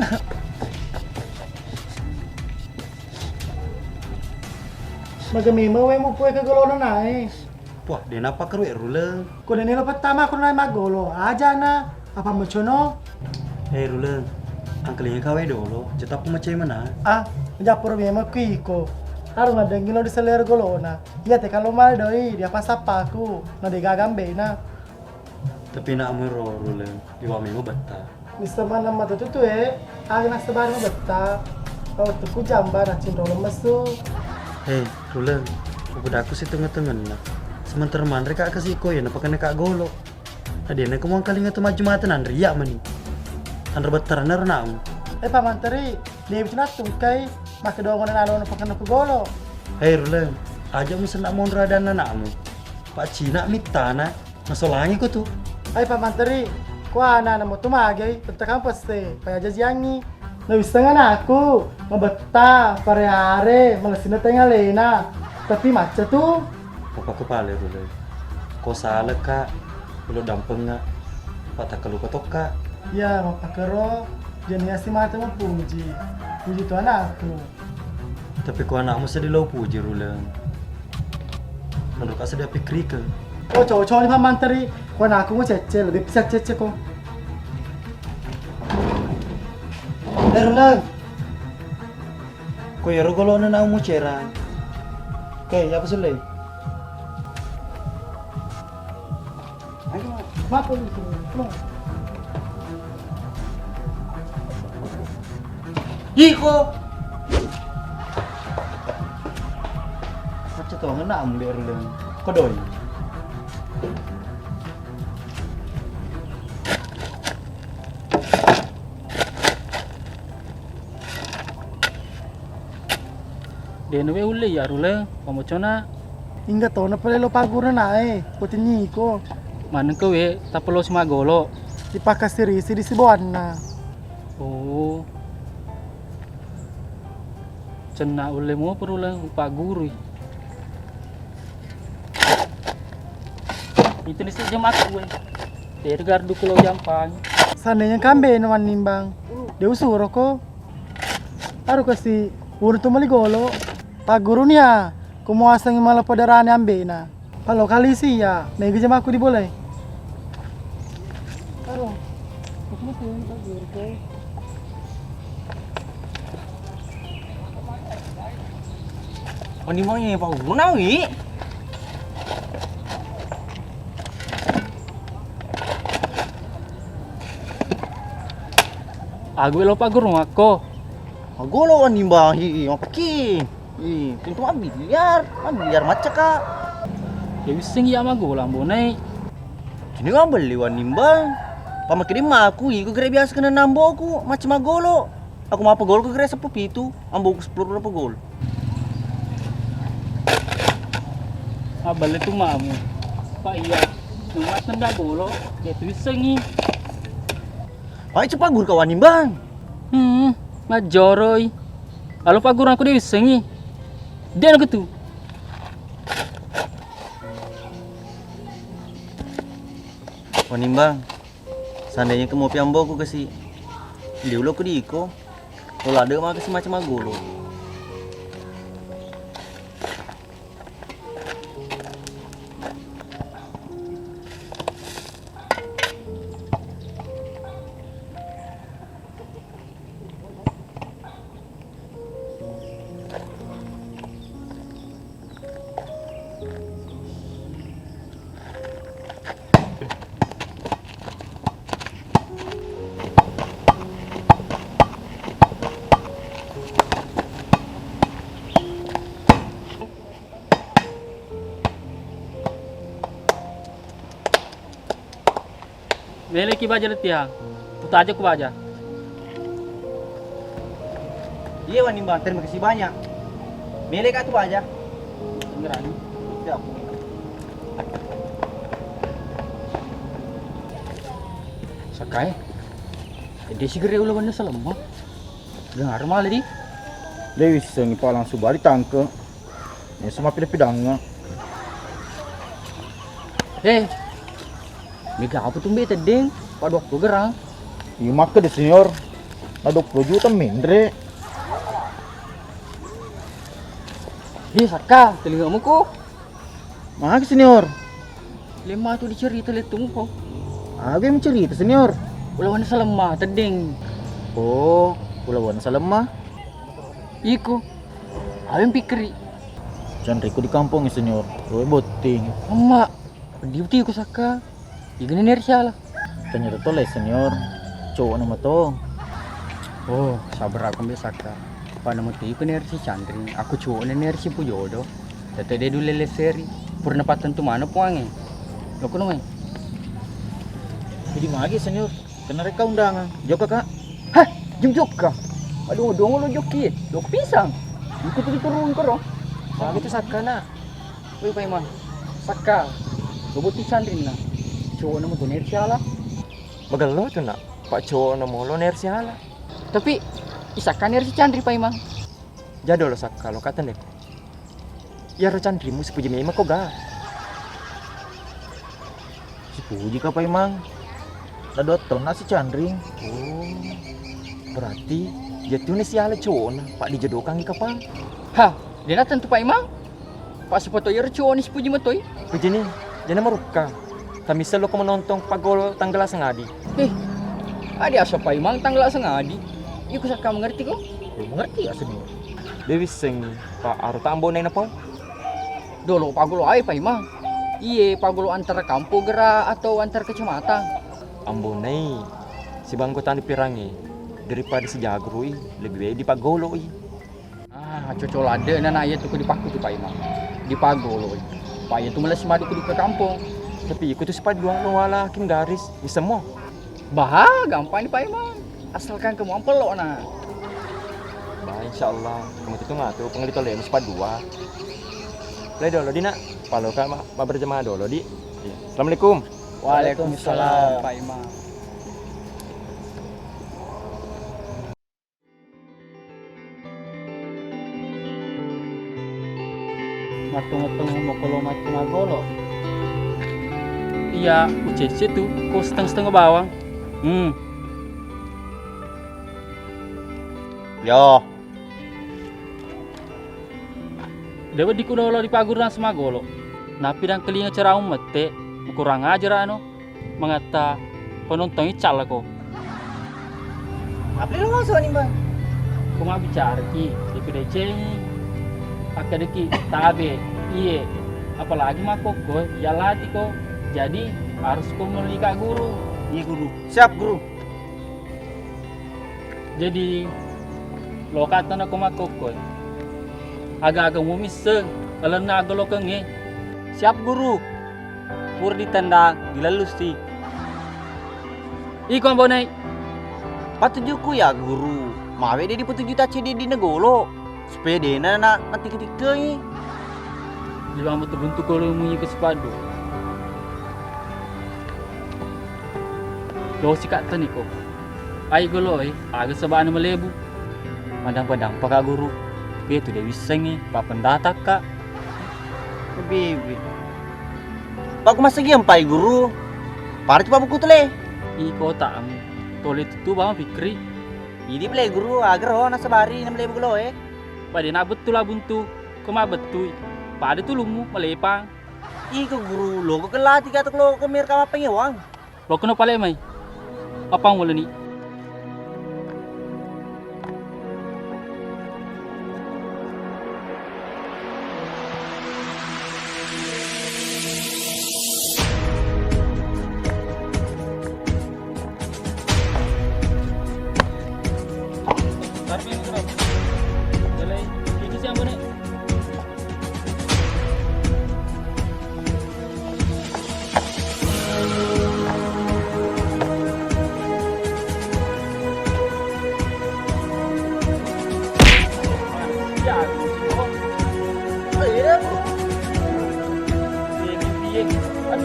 Magami mo mo puwe ke golo naik. Wah, dia napa keruwe ruleng. Ko dene lo pertama aku naik magolo. Aja na. Apa mecono? Ruleng. Angkelnya kawe dulu. Jetap macam mana? Ah, japur memang kiko. Harus ngadengin lo di seler golona. Iya teh kalau mal doi dia pas apa aku. Nade gagambe na. Tapi nak mero ruleng. Iwa memo bata. Mister mana mata tuh agak sebar mo betta. Kalau tuh ku jambar cinta lemes tuh. Ruleng. Udah aku sih tengah-tengah na. Sementara mandre kak kesiko ya napakan kak golo. Tadi nak mau kali ngatu maju mata nandri ya mani. Andra betar namu. Pak Menteri, dia bisa tungkai. Maka doang na alon napakan aku golo. Ruleng. Aja musen nak mau rada anakmu. Pak Cina mitana. Masalahnya ko tuh. Pak Menteri, kuah anak mau tumagay. Tentang kampus teh. Kayak jajangi. Lebih setengah aku. Mabetta, pare-are, malasin na tengah lena. Tapi macam tuh. Apa kepala ruleng. Kau salah kak. Belum dampeng nggak. Patah kalau kotok kak. Ya, mau pakai roh. Jenis si mata mau puji. Puji tuh anakku. Tapi kau anakmu sedih lo puji ruleng. Menurut kak sedih pikir ke. Oh, cowok-cowok ni Pak Menteri. Kau anakku mau cece, lebih bisa cece kok. Ruleng. Kau ya rogolo na anakmu cerang. Oke, apa sulai? Maaf, Pak. Iko. Macam tu orang nak ambil ruleng. Kau doi. Dia nawe ule ya rule, pamocona. Hingga tahu na pala lo pagura na eh. Putin ko. Mana kau tak perlu si magolo. Dipakai sirisi di Sibuana. Oh. Cena ule mo perulang upah guru. Itu ni jam aku. Dari gardu kulo jampang. Seandainya kambe naman nimbang. Dia usuro ko. Aru kasi urut mali golo. Paguru niya. Kumuasang malah poderane ambe na. Kalau kali sih ya, mega jam aku diboleh. Aru. Oh ni mau yang Pak Guru nawi. Aku lupa guru aku. Golo ni mbah apa ki? Tentu biar macam kak. Ya bising ya mago lambone. Kini ngambil liwan nimbang. Pamakirim aku, aku kira biasa kena nambo aku macam magolo. Aku mau pegol ke kira sepupu itu, ambo ku 10 berapa gol. Abal itu mamu. Pak iya. Numat nenda golo. Ya tu bising. Pai cepat gur kawan nimbang. Majoroy. Kalau pak guru aku dia bising. Dia nak tu. Oh nimbang. Seandainya kamu piambo aku kasih. Dia ulo ku diiko. Kalau ada mah kasih macam magolo. Mele ki baja letia. Putar aja ku baja. Iya wan nimbang, terima kasih banyak. Mele kak tu aja. Ngerani. Siap. Sakai. Dia sigere ulah benda salemah. Dengar mal di. Dewi sengi palang subari tangke. Ya sama pidang-pidangnya. Mega apa tuh beta deng? Padok tu gerang. Iya maka deh senior. Ada 20 juta mendre. Saka, telingamu ko. Maka senior. Lima tu dicerita letung ko. Aku yang cerita senior. Ulah wana salemah tedeng. Oh, ulawan salemah. Iko. Ayam pikiri. Jangan Rico di kampung ya senior. Gue boting. Emak. Diuti ko saka. Igini nersiala. Ternyata toleh senior. Cowok nama to. Oh, sabar aku bisa saka. Pa nama tu iko nersi Chandri. Aku cowok nersi Pujodo. Tete dia dulu leseri. Purna patan tu mana puange. Loko nomai. Jadi magi senior. Kena reka undangan. Jok kakak. Hah, jok ka. Aduh, dong lo joki. Dok pisang. Ikut itu turun koro. Nah, itu saka na. Woi, Paiman. Saka. Roboti Chandri na. Cowok nama tu nersiala. Magalo tu nak. Pak cowok nama lo nersiala. Tapi isakan nersi Chandri Paiman. Jado lo sak kalau kata nek. Ya ro Chandrimu sepuji mema kok ga. Si Puji kapai mang. Ada nasi candring. Oh. Berarti jatuh ni siala cowok na. Pak dijodohkan di kapal. Hah, dia datang tu Paiman. Pak sepoto ya cowok ni sepuji matoy. Begini, jangan meruka. Kami selalu ko menonton pagol tanggal sengadi. Adi asa Paiman tanggal sengadi. Iku saka mengerti ko. Mengerti ya senior. Dewi sing Pak Aro tambo na po. Dolo pagulo ay Paiman. Iye pagulo antara kampo gera atau antar kecamatan. Ambo nai. Si bangko tani pirangi. Daripada si jagrui lebih baik di pagolo i. Cocol ada na ayat tu ko dipaku tu Paiman. Di pagolo. Pa itu malas madu ko di ke kampung. Tapi ikut tu sepad dua wala hakim garis. Di semua. Bah, gampang ni Paiman. Asalkan kamu ampelok na. Bah insyaallah kamu itu ngatu pengelito lem sepad dua. Lai dolo di nak. Palo ka ma berjemaah dolo di. Assalamualaikum. Waalaikumsalam Pak Imam. Matong-matong mo kalau macam agolo. Iya, ucece tuh, kok setengah-setengah bawang. Yo, Dewa di kuno di paguran sama golo. Napi dan kelinga cara mete, kurang ajar ano. Mengata penontonnya cala ko. apa lu masuk nih bang? Kau mau bicara ki, di PDC ini. Akadeki tabe, iye. Apalagi mah kok, ya latih kok. Jadi harus kau menikah guru. Iya guru. Siap guru. Jadi lo kata na kau mah kok. Agak-agak mau miseng, kalau na agak lo kenge. Siap guru. Pur ditendang, dilalusi. Iko bonai. Patujuku ya guru. Mawe dia di petujuh taci di negolo. Supaya dia nanti ketika ini. Di bawah bentuk kalau munyi ke sepadu. Lo si kata ni ko. Ay golo agak sebaan melebu. Padang-padang pak guru. Itu dia bisa nih, pak pendatak kak. Bibi. Pak aku masih giam pai guru. Para cepat buku tele. Iko tak am. Tole itu bawah pikri. Ini play guru agar ho nasa bari nam lebu gelo Pada nak betul lah buntu. Koma betul. Pada tu lumu melepang. Iko guru lo ko kelati kata lo ko mir kama pengewang. Lo kena pale mai. Apa mula ni?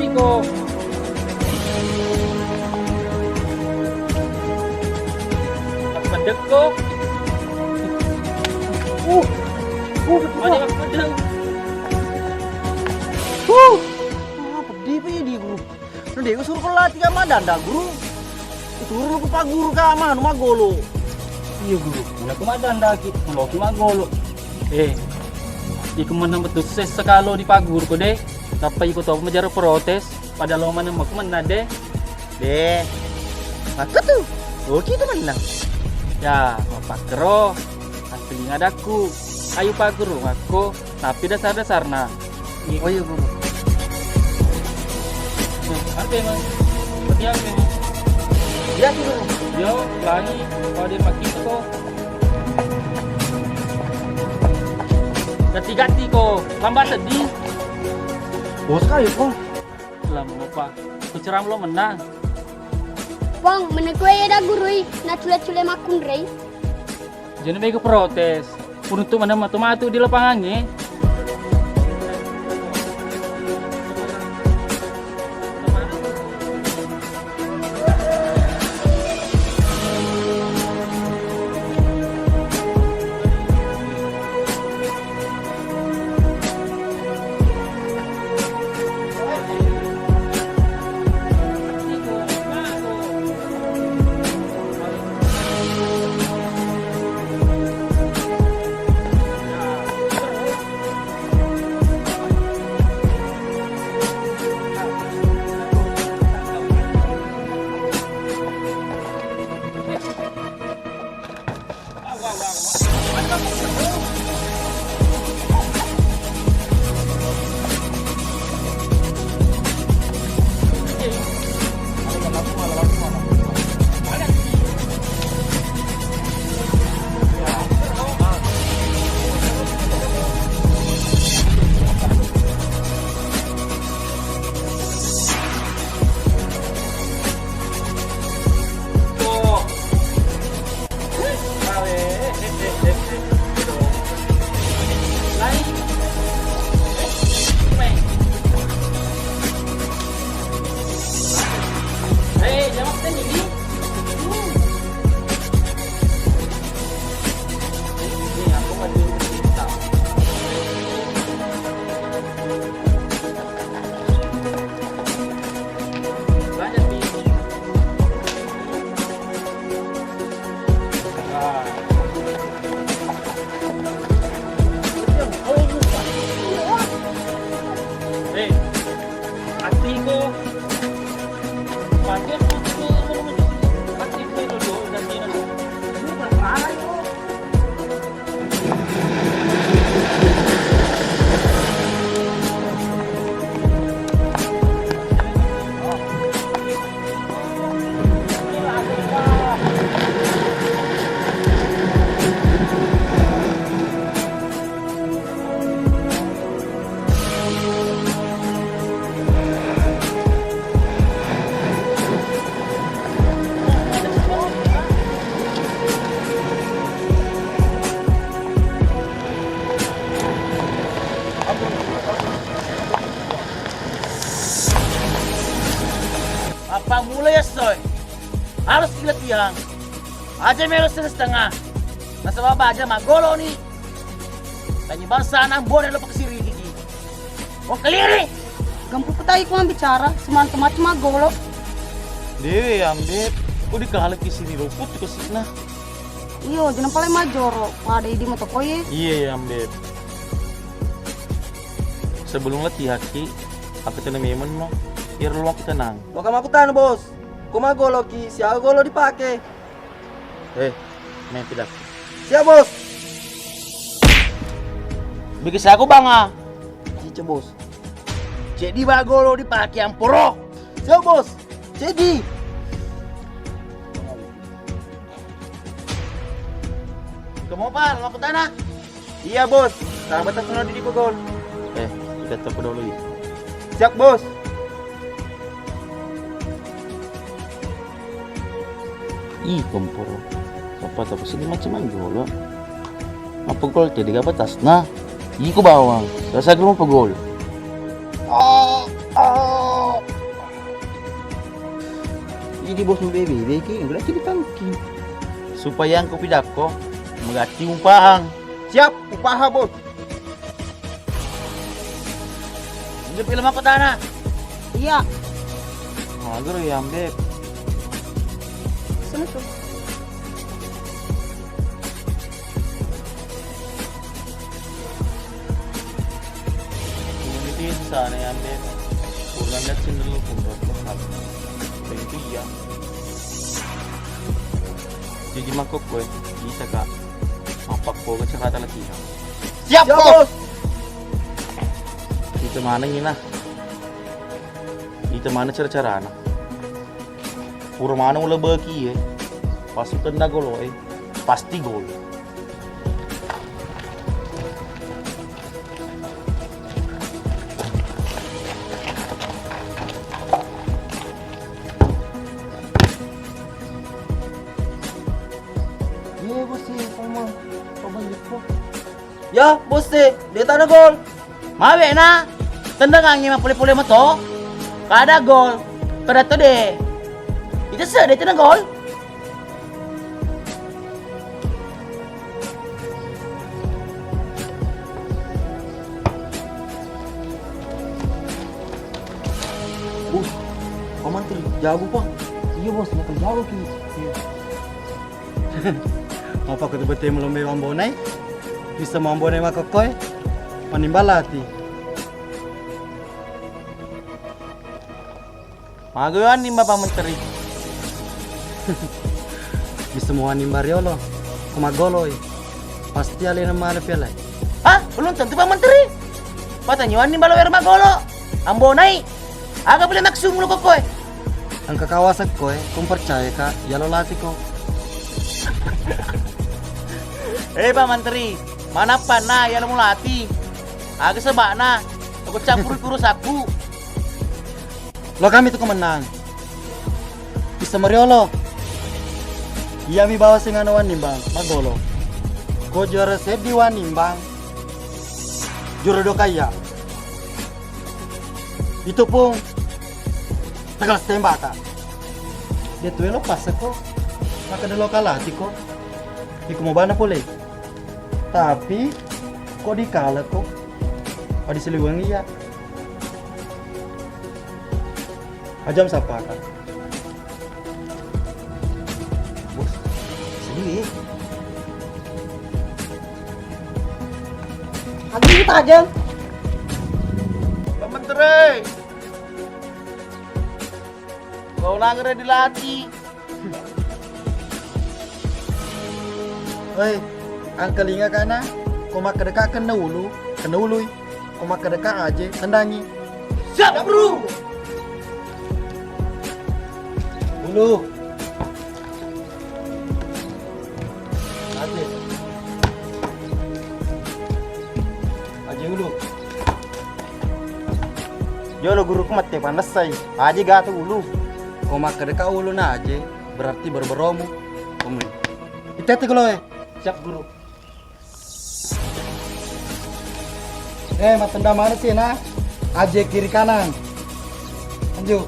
Ko. Pedek ko. Ada pedek. Pedih pe di guru. Nah dia suruh pelatih kama danda guru. Suruh ke pak guru kama nu magolo. Iya guru. Mula ko madanda ki. Mula ki magolo. Iku menang betul sekalo di pagur ko deh. Tapi ikut aku menjara protes pada lo mana mau kemana deh maka tuh oke itu menang ya apa kero asli ngadaku ayo pak guru aku tapi dasar nah oh iya guru oke mas seperti apa mas ya guru yo lagi kalau dia pakai itu kok ganti-ganti kok lambat sedih. Bos sekali kok. Lama apa? Kuceram lo menang. Pong, menekwe ada gurui, na cule-cule makun rei. Jangan bego protes. Untuk mana matu-matu di lapangannya. Pak mulai ya soy. Harus gila tiang. Aja melo setengah. Masa bapak aja mah golo nih. Tanya bangsa anak boleh lupa kesiri gigi. Oh keliri. Gampu petai ko ang bicara, semacam cuma golo. Dewe ambet, kok dikahalak ke sini rumput ke sini. Iyo, jangan paling majoro. Pada di mata koye. Iya ya ambet. Sebelum latihan ki, aku tenang memang no. Biar lu aku tenang. Lokam aku tahan bos. Kuma golo ki, siapa golo dipakai? Main tidak. Siap bos. Bikin aku banga. Cice bos. Jadi bagolo dipakai yang porok. Siap bos. Jadi. Kamu apa? Mau ke tanah? Iya bos. Sahabat aku di gol. Kita tepuk dulu. Siap bos. Ih, kompor. Apa tapi sini macam gol. Apa gol jadi apa tas? Nah, iku bawang. Rasa gerung pegol. Ini bos mau bebe ki, enggak jadi tangki. Supaya engkau pidako mengganti umpahang. Siap, upaha bos. Ini film aku tanah. Iya, Mager ya ambek. sana tuh. Community sana ya ambek. Pulang lihat sini dulu pun lokal. Begitu iya. Jadi mangkok gue bisa kak. Mapak ko ke kata latihan. Siap bos. Itu mana ini nah? Itu mana cara-cara anak? Pura mana ulah beki pas tenda gol pasti gol. Iya bos sih, sama gitu. Ya bos sih, dia tanah gol. Mawe na. Tendang angin mah pule-pule mah to. Kada gol. Kada to deh. Itu sih deh tendang gol. Bos, paman tuh jago pak. Iya bos, makan jago ki. Apa kau betul melombe wambonai? Bisa mambonai makokoi? Panimbalati. Magawan ni Bapak Menteri. Bisa mau animbariolo, kumagoloi. Pasti alih nama ada piala. Hah? Belum tentu Pak Menteri. Patanyuan ni balawer magolo. Ambonai. Aga boleh maksum lu kokoy. Ang kakawasak ko kung percaya ka, yalo lati ko. Pak Menteri, mana pa na yalo mo lati. Aga sebak na. Aku campur kurus aku. Lo kami itu kemenang. Bisa meriolo. Iya mi bawa singanawan nimbang, magolo. Ko juara sediwan nimbang. Juro do kaya. Itu pun tegas tembaka. Dia tuh lo pas ko. Maka de lokal lati ko. Iku mau bana pole. Tapi kok dikala ko. Oh diseliwangi ya. Ajam siapa kan? Bos, sedih. Lagi kita aja. Pak Menteri. Kau langgar dilatih. Hei, ang kalinga ka na. Kung makadaka ka na ulo, kanauloy. Kung makadaka aja, tandangi. Siap, bro. Ulu. Aje. Aje ulu. Yo lo guru kumat te panasai. Aje gato ulu. Kung makadaka ulo na aje, berarti berberomu. Kamu. Itete kalau Siap guru. matenda mana sih nah? Aje kiri kanan. Lanjut.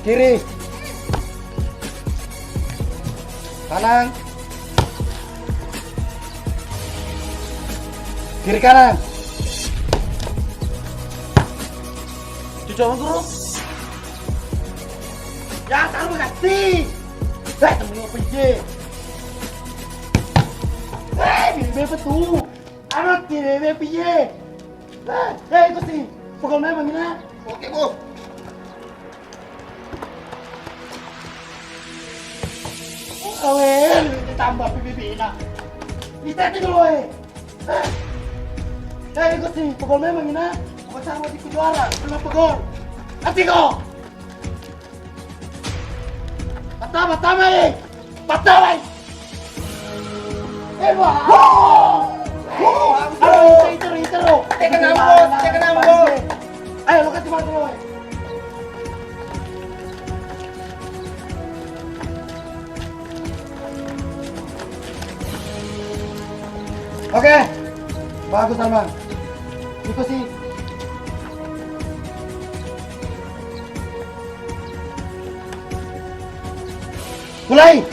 Kiri. Kanan. Kiri kanan. Cucu guru. Ya, taruh kasih. Temen apa je? Bebe betul. Anak bebe piye? Itu sih. Pukul memang ini. Oke, bos. Awel, ditambah pipi nak. Kita dulu itu sih. Pukul memang ini. Pasang mau ikut juara, belum pegol. Hati kau. Patah, patah. Wah. Ayo, itu. Tekan bos. Ayo, lu kasih mana dulu. Oke. Bagus, Salman. Itu sih. Mulai.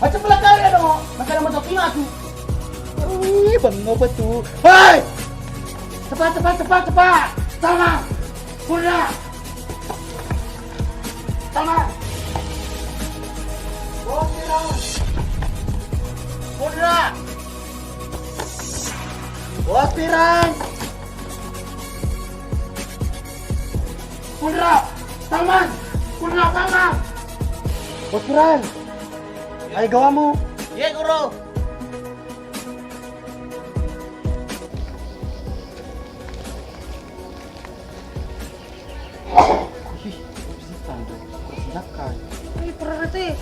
Macam belakang ya dong. Macam mau topi aku. Bang apa tuh? Hei! Cepat. Sama. Kuda. Sama. Kuda. Waspiran. Kuda. Salman. Kuda Salman. Waspiran. Ayo gawamu. Iya guru.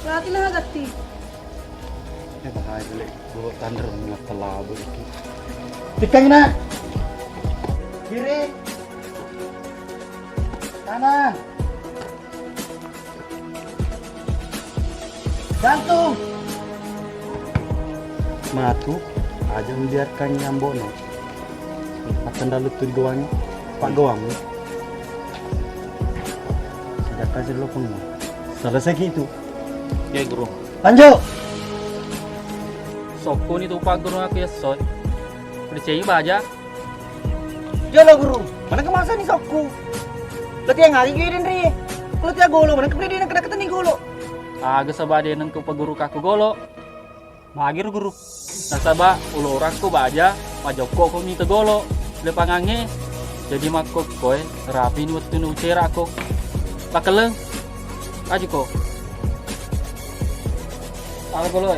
Perhatilah agati. Bahaya dulu. Bawa tandar mengatala begitu. Tikang na. Kiri. Kanan. Gantung. Matu aja membiarkan nyambono. Akan dalu tu doanya. Pak Goamu. Sudah kasih dulu pun. Selesai gitu. Ya guru. Lanjut. Sokku ni tupak guru aku ya soy. Percaya baja. Jalo guru. Mana kemasa nih sokku? Latihan hari gue dan ri. Latihan golo. Mana kepredian kena nih golo. Aga sabadenan ko paguru kaku golo. Magir guru. Nasaba ulo orang ko baja. Pajoko ko ni golo. Lepangange. Jadi makok koy rapi ni waktu nu cera ko. Pakaleng. Aji ko. Ala golo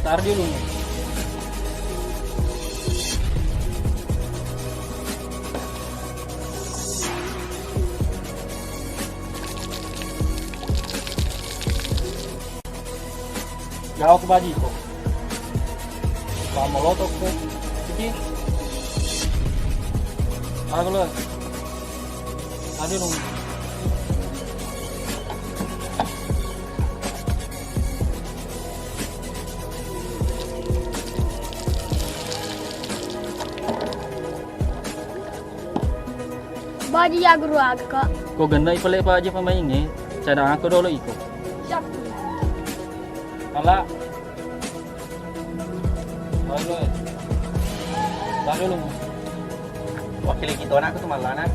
tar dulu. Jauh ke baji ko. Pamolotok ko. Sige. Ala golo. Adi nung. Baji ya guru agak. Ko ganda ipalay pa aja pamaingi. Cara ako dolo iko. Siap. Ala. Halo. Lalu lu. Wakil kita anak tu malah anak.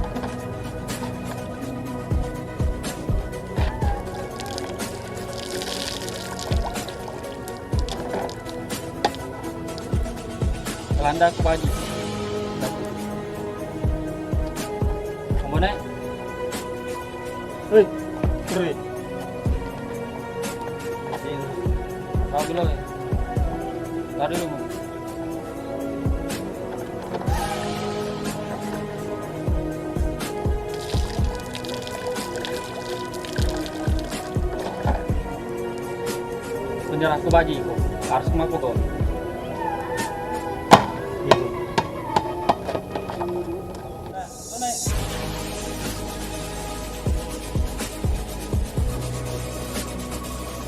Kelanda ke baji. Mana? Hei, keren. Tahu dulu. Tadi dulu. Penjara ke baji kok. Harus kemana kok?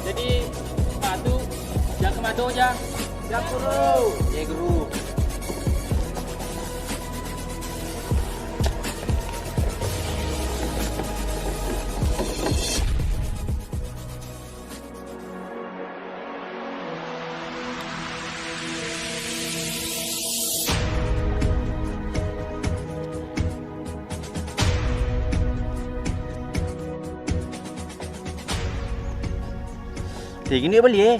Jadi madu, jangan kemadu aja. Siap guru. Ya guru. Segini beli ya.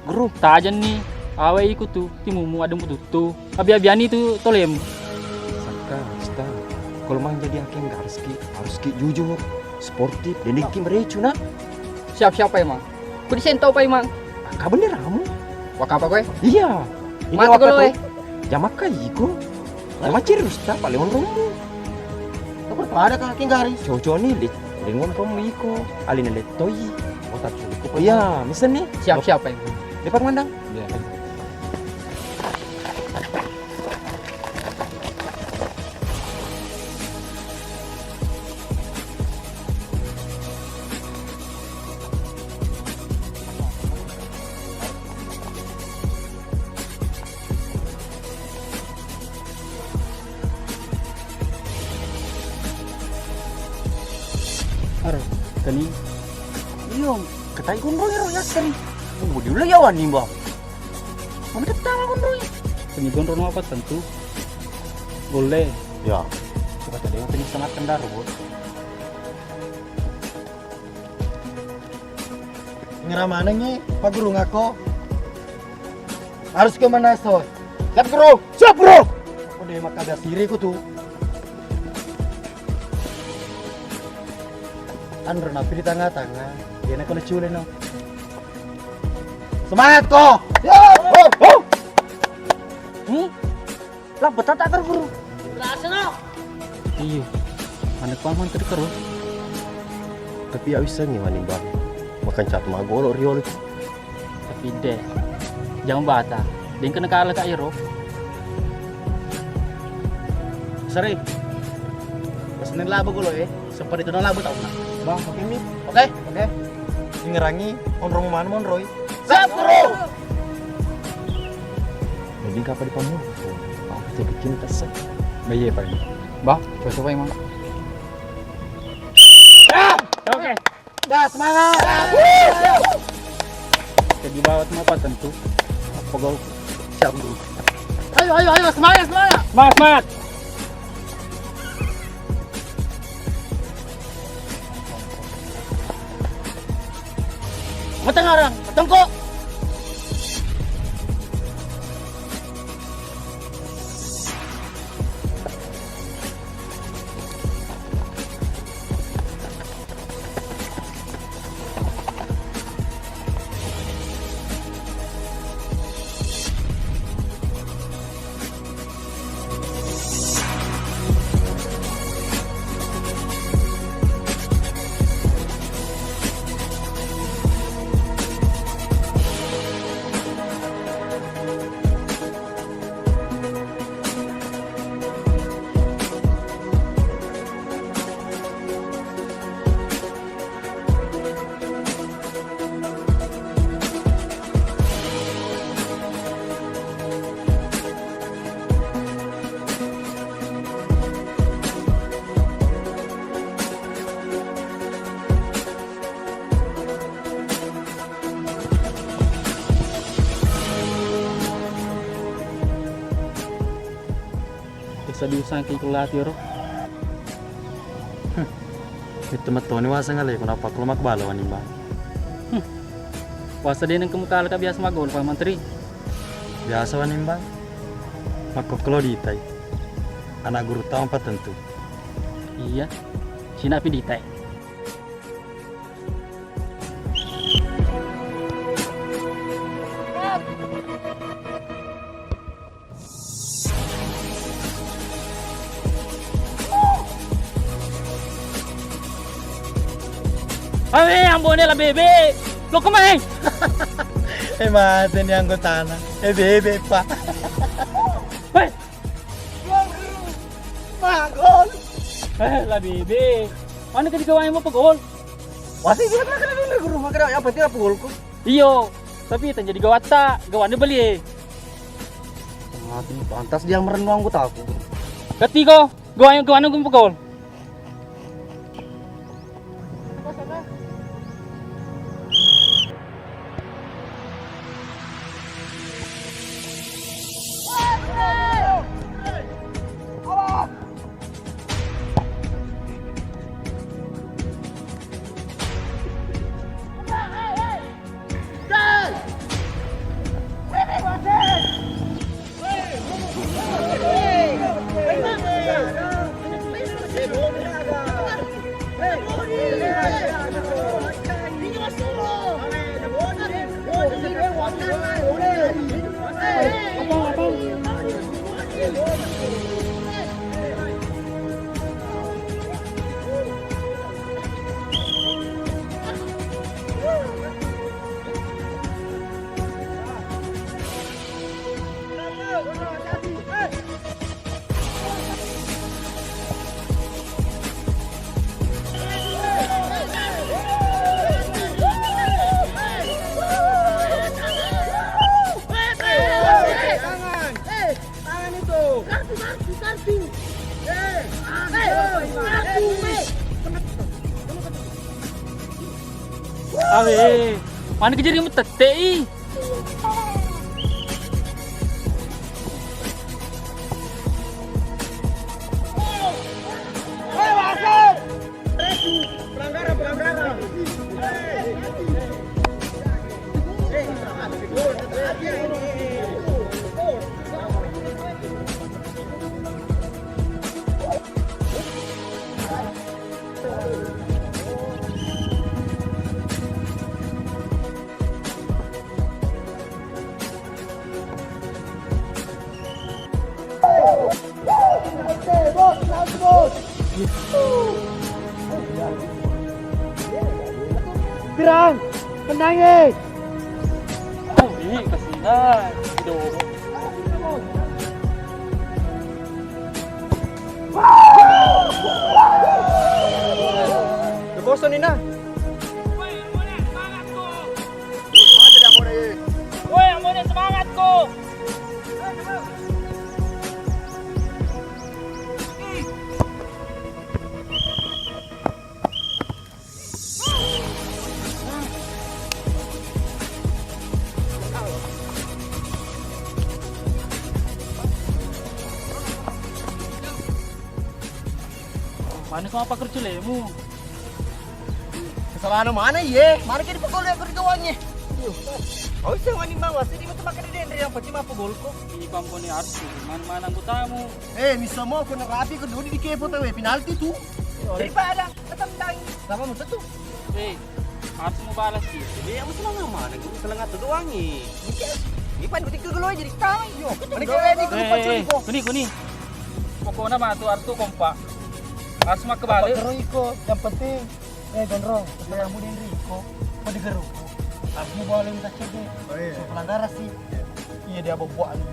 Guru, tajan nih. Awe ikut tuh, timumu ada mututu. Abi-abiani tuh tolem. Saka, sta. Kalau mang jadi hakim harus ki jujur, sportif, dan ki merecu nak. Siapa emang? Ku disentau pa emang. Ka bener kamu? Wak apa kowe? Iya. Ini Mati waktu ko tuh. Jamak iko. Jamak cirus ta paling romo. Apa ada kaki garis? Cowok nih lit. Dengan romo iko. Alin let toy. Otak cukup. Iya, misen nih. Siapa emang? Depan mandang. Iya. Kani Iya, ketai gondrong ya seri. Budi dulu ya wani bang. Mana ketang gondrong? penyigon rono apa tentu boleh. Ya. Coba tadi yang tadi sangat kendar, Bos. Ngeramana nih, Pak Guru ngako. Harus ke mana so? Siap Guru, siap Guru. Aku deh maka siri ku tuh. Andro napi di tengah-tengah, dia nak kena culin no. Semangat kok. Lah betah tak Guru? Rasa no. Iya. Anak paman tadi karo. Tapi ya bisa nih wani bang. Makan cat magolo riol. Tapi deh, jangan bata. Dia kena kalah ke Iro. Seri. Pesenin labu gue lo ya. Seperti itu labu tau nak. Bang, oke mi. Oke. Ngerangi onrong mana monroy. Siap Guru. Jadi kapal di pamu. Apa jadi cinta sih? Bayi Pak. Bah, coba emang. Oke. Dah semangat. Jadi bawa apa tentu. Apa gol? Siap dulu. Ayo, semangat. Semangat. Matang orang, tengkok. Bisa diusang ke kulati Iro. Itu matoni wasa ngalay kenapa kelumak balawan nih bang. Wasa din ang kamukala ka biasa magol Pak Menteri. Biasa wanin bang. Makoklo ditay. Anak guru tahu apa tentu. Iya. Sinapi ditay. Ay, ambon nila bebe. Lo kumain. Mate ni anggotana. Bebe pa. Hey, Magol. lah bebe. Ano ka digawain mo pag gol? Wasi dia nak kena dulu Guru, makanya apa tidak pulku. Iyo. Tapi tan jadi gawat ta. Gawan ni bali eh. Mati pantas dia merenung aku tahu. Katigo. Gawan ko pag gol. Awe, mana kejadian mu tete? Pirang, menangis. Oh, ini kasihan. Hidup. Bosan ini nah. Woi, Amone semangat ko. Mana kau apa kerja lemu? Kesalahan mana ye? Mana kini pukul yang kerjanya? Oh, saya wani bawa sini betul makan di yang pasti apa golko? Ini kampung Arsu, mana aku tamu. Misa mau aku nerapi ke dulu di kepo tahu penalti tuh. Daripada ketendang. Sama musuh tuh. Arsu mau balas sih. Jadi aku selama mana? Gue selama tuh doang nih. Ini pan butik dulu aja di tahu. Yo, Kuni. Pokoknya mah tuh Arsu kompak. Arsu mah kebalik. Gerung iko, yang penting gondrong, kamu di Enrico, mau digerung. Aku boleh minta cek deh. Pelanggaran sih. Iya dia bawa aja.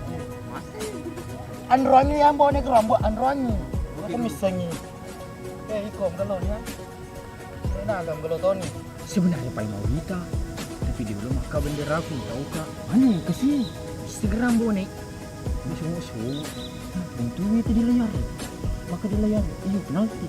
Androannya yang bawa nih rambut androannya. Aku misalnya. Iko kalau ya. Nah, agam kalau Tony. Sebenarnya Pak mau kita, tapi dia belum maka bendera aku tahu kak. Mana kasih segera bonek. Musuh. Untungnya tadi layar. Maka di layar, iya penalti.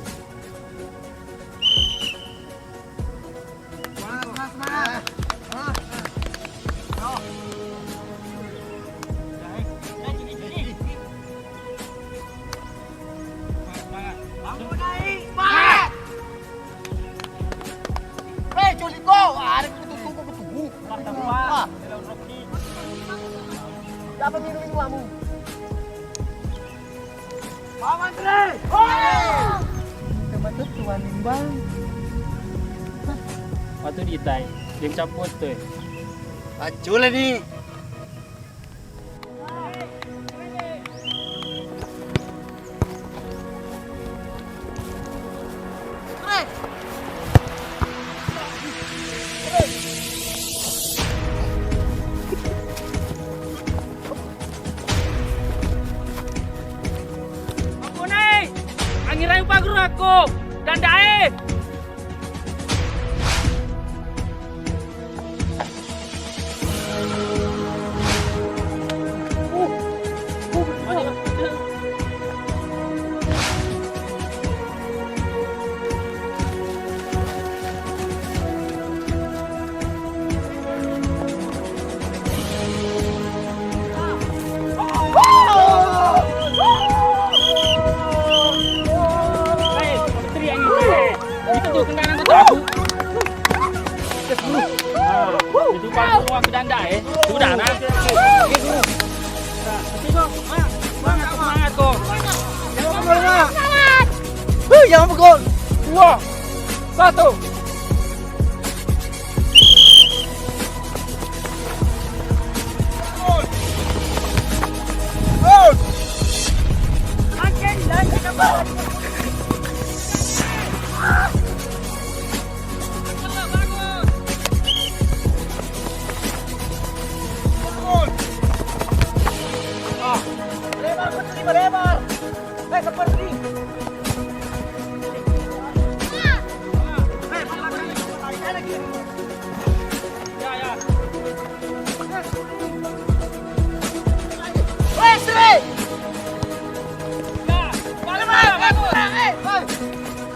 Dapat minum kamu. Paman Tre! Teman tuh tuan bang. Waktu ditai, dia campur tuh. Acul nih. Angin pagur aku dan dae. Itu paling aku dan dae. Sudah nah. Semangat kok. Semangat. Jangan pukul. 2, 1. Lebar. Seperti.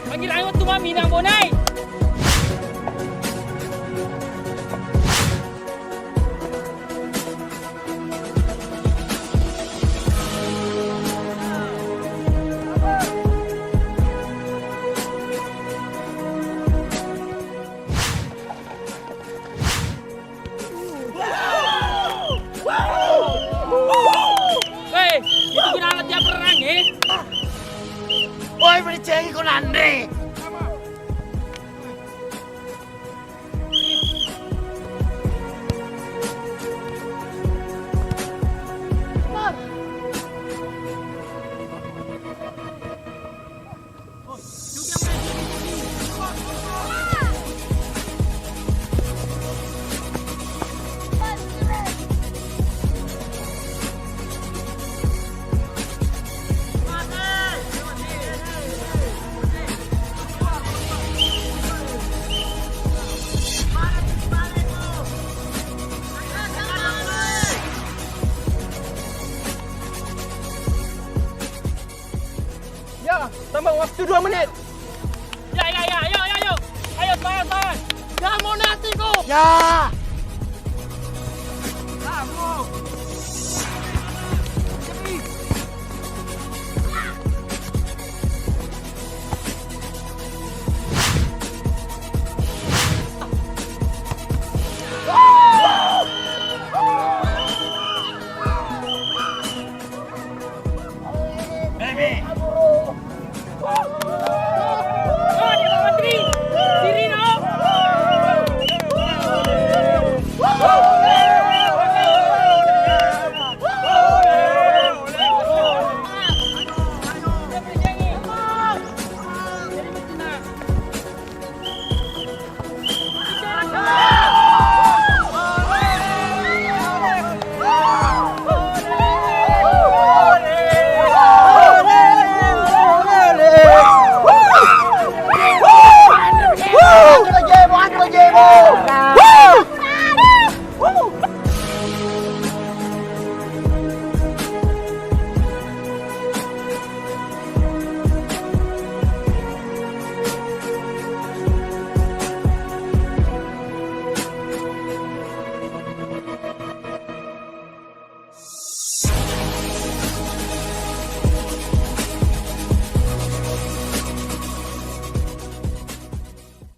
Panggil anggot tu mami nak bonai. ceng ko nande. Ya, tambah waktu 2 menit. Ya, ayo, semangat. Jangan mau nanti kok. Ya,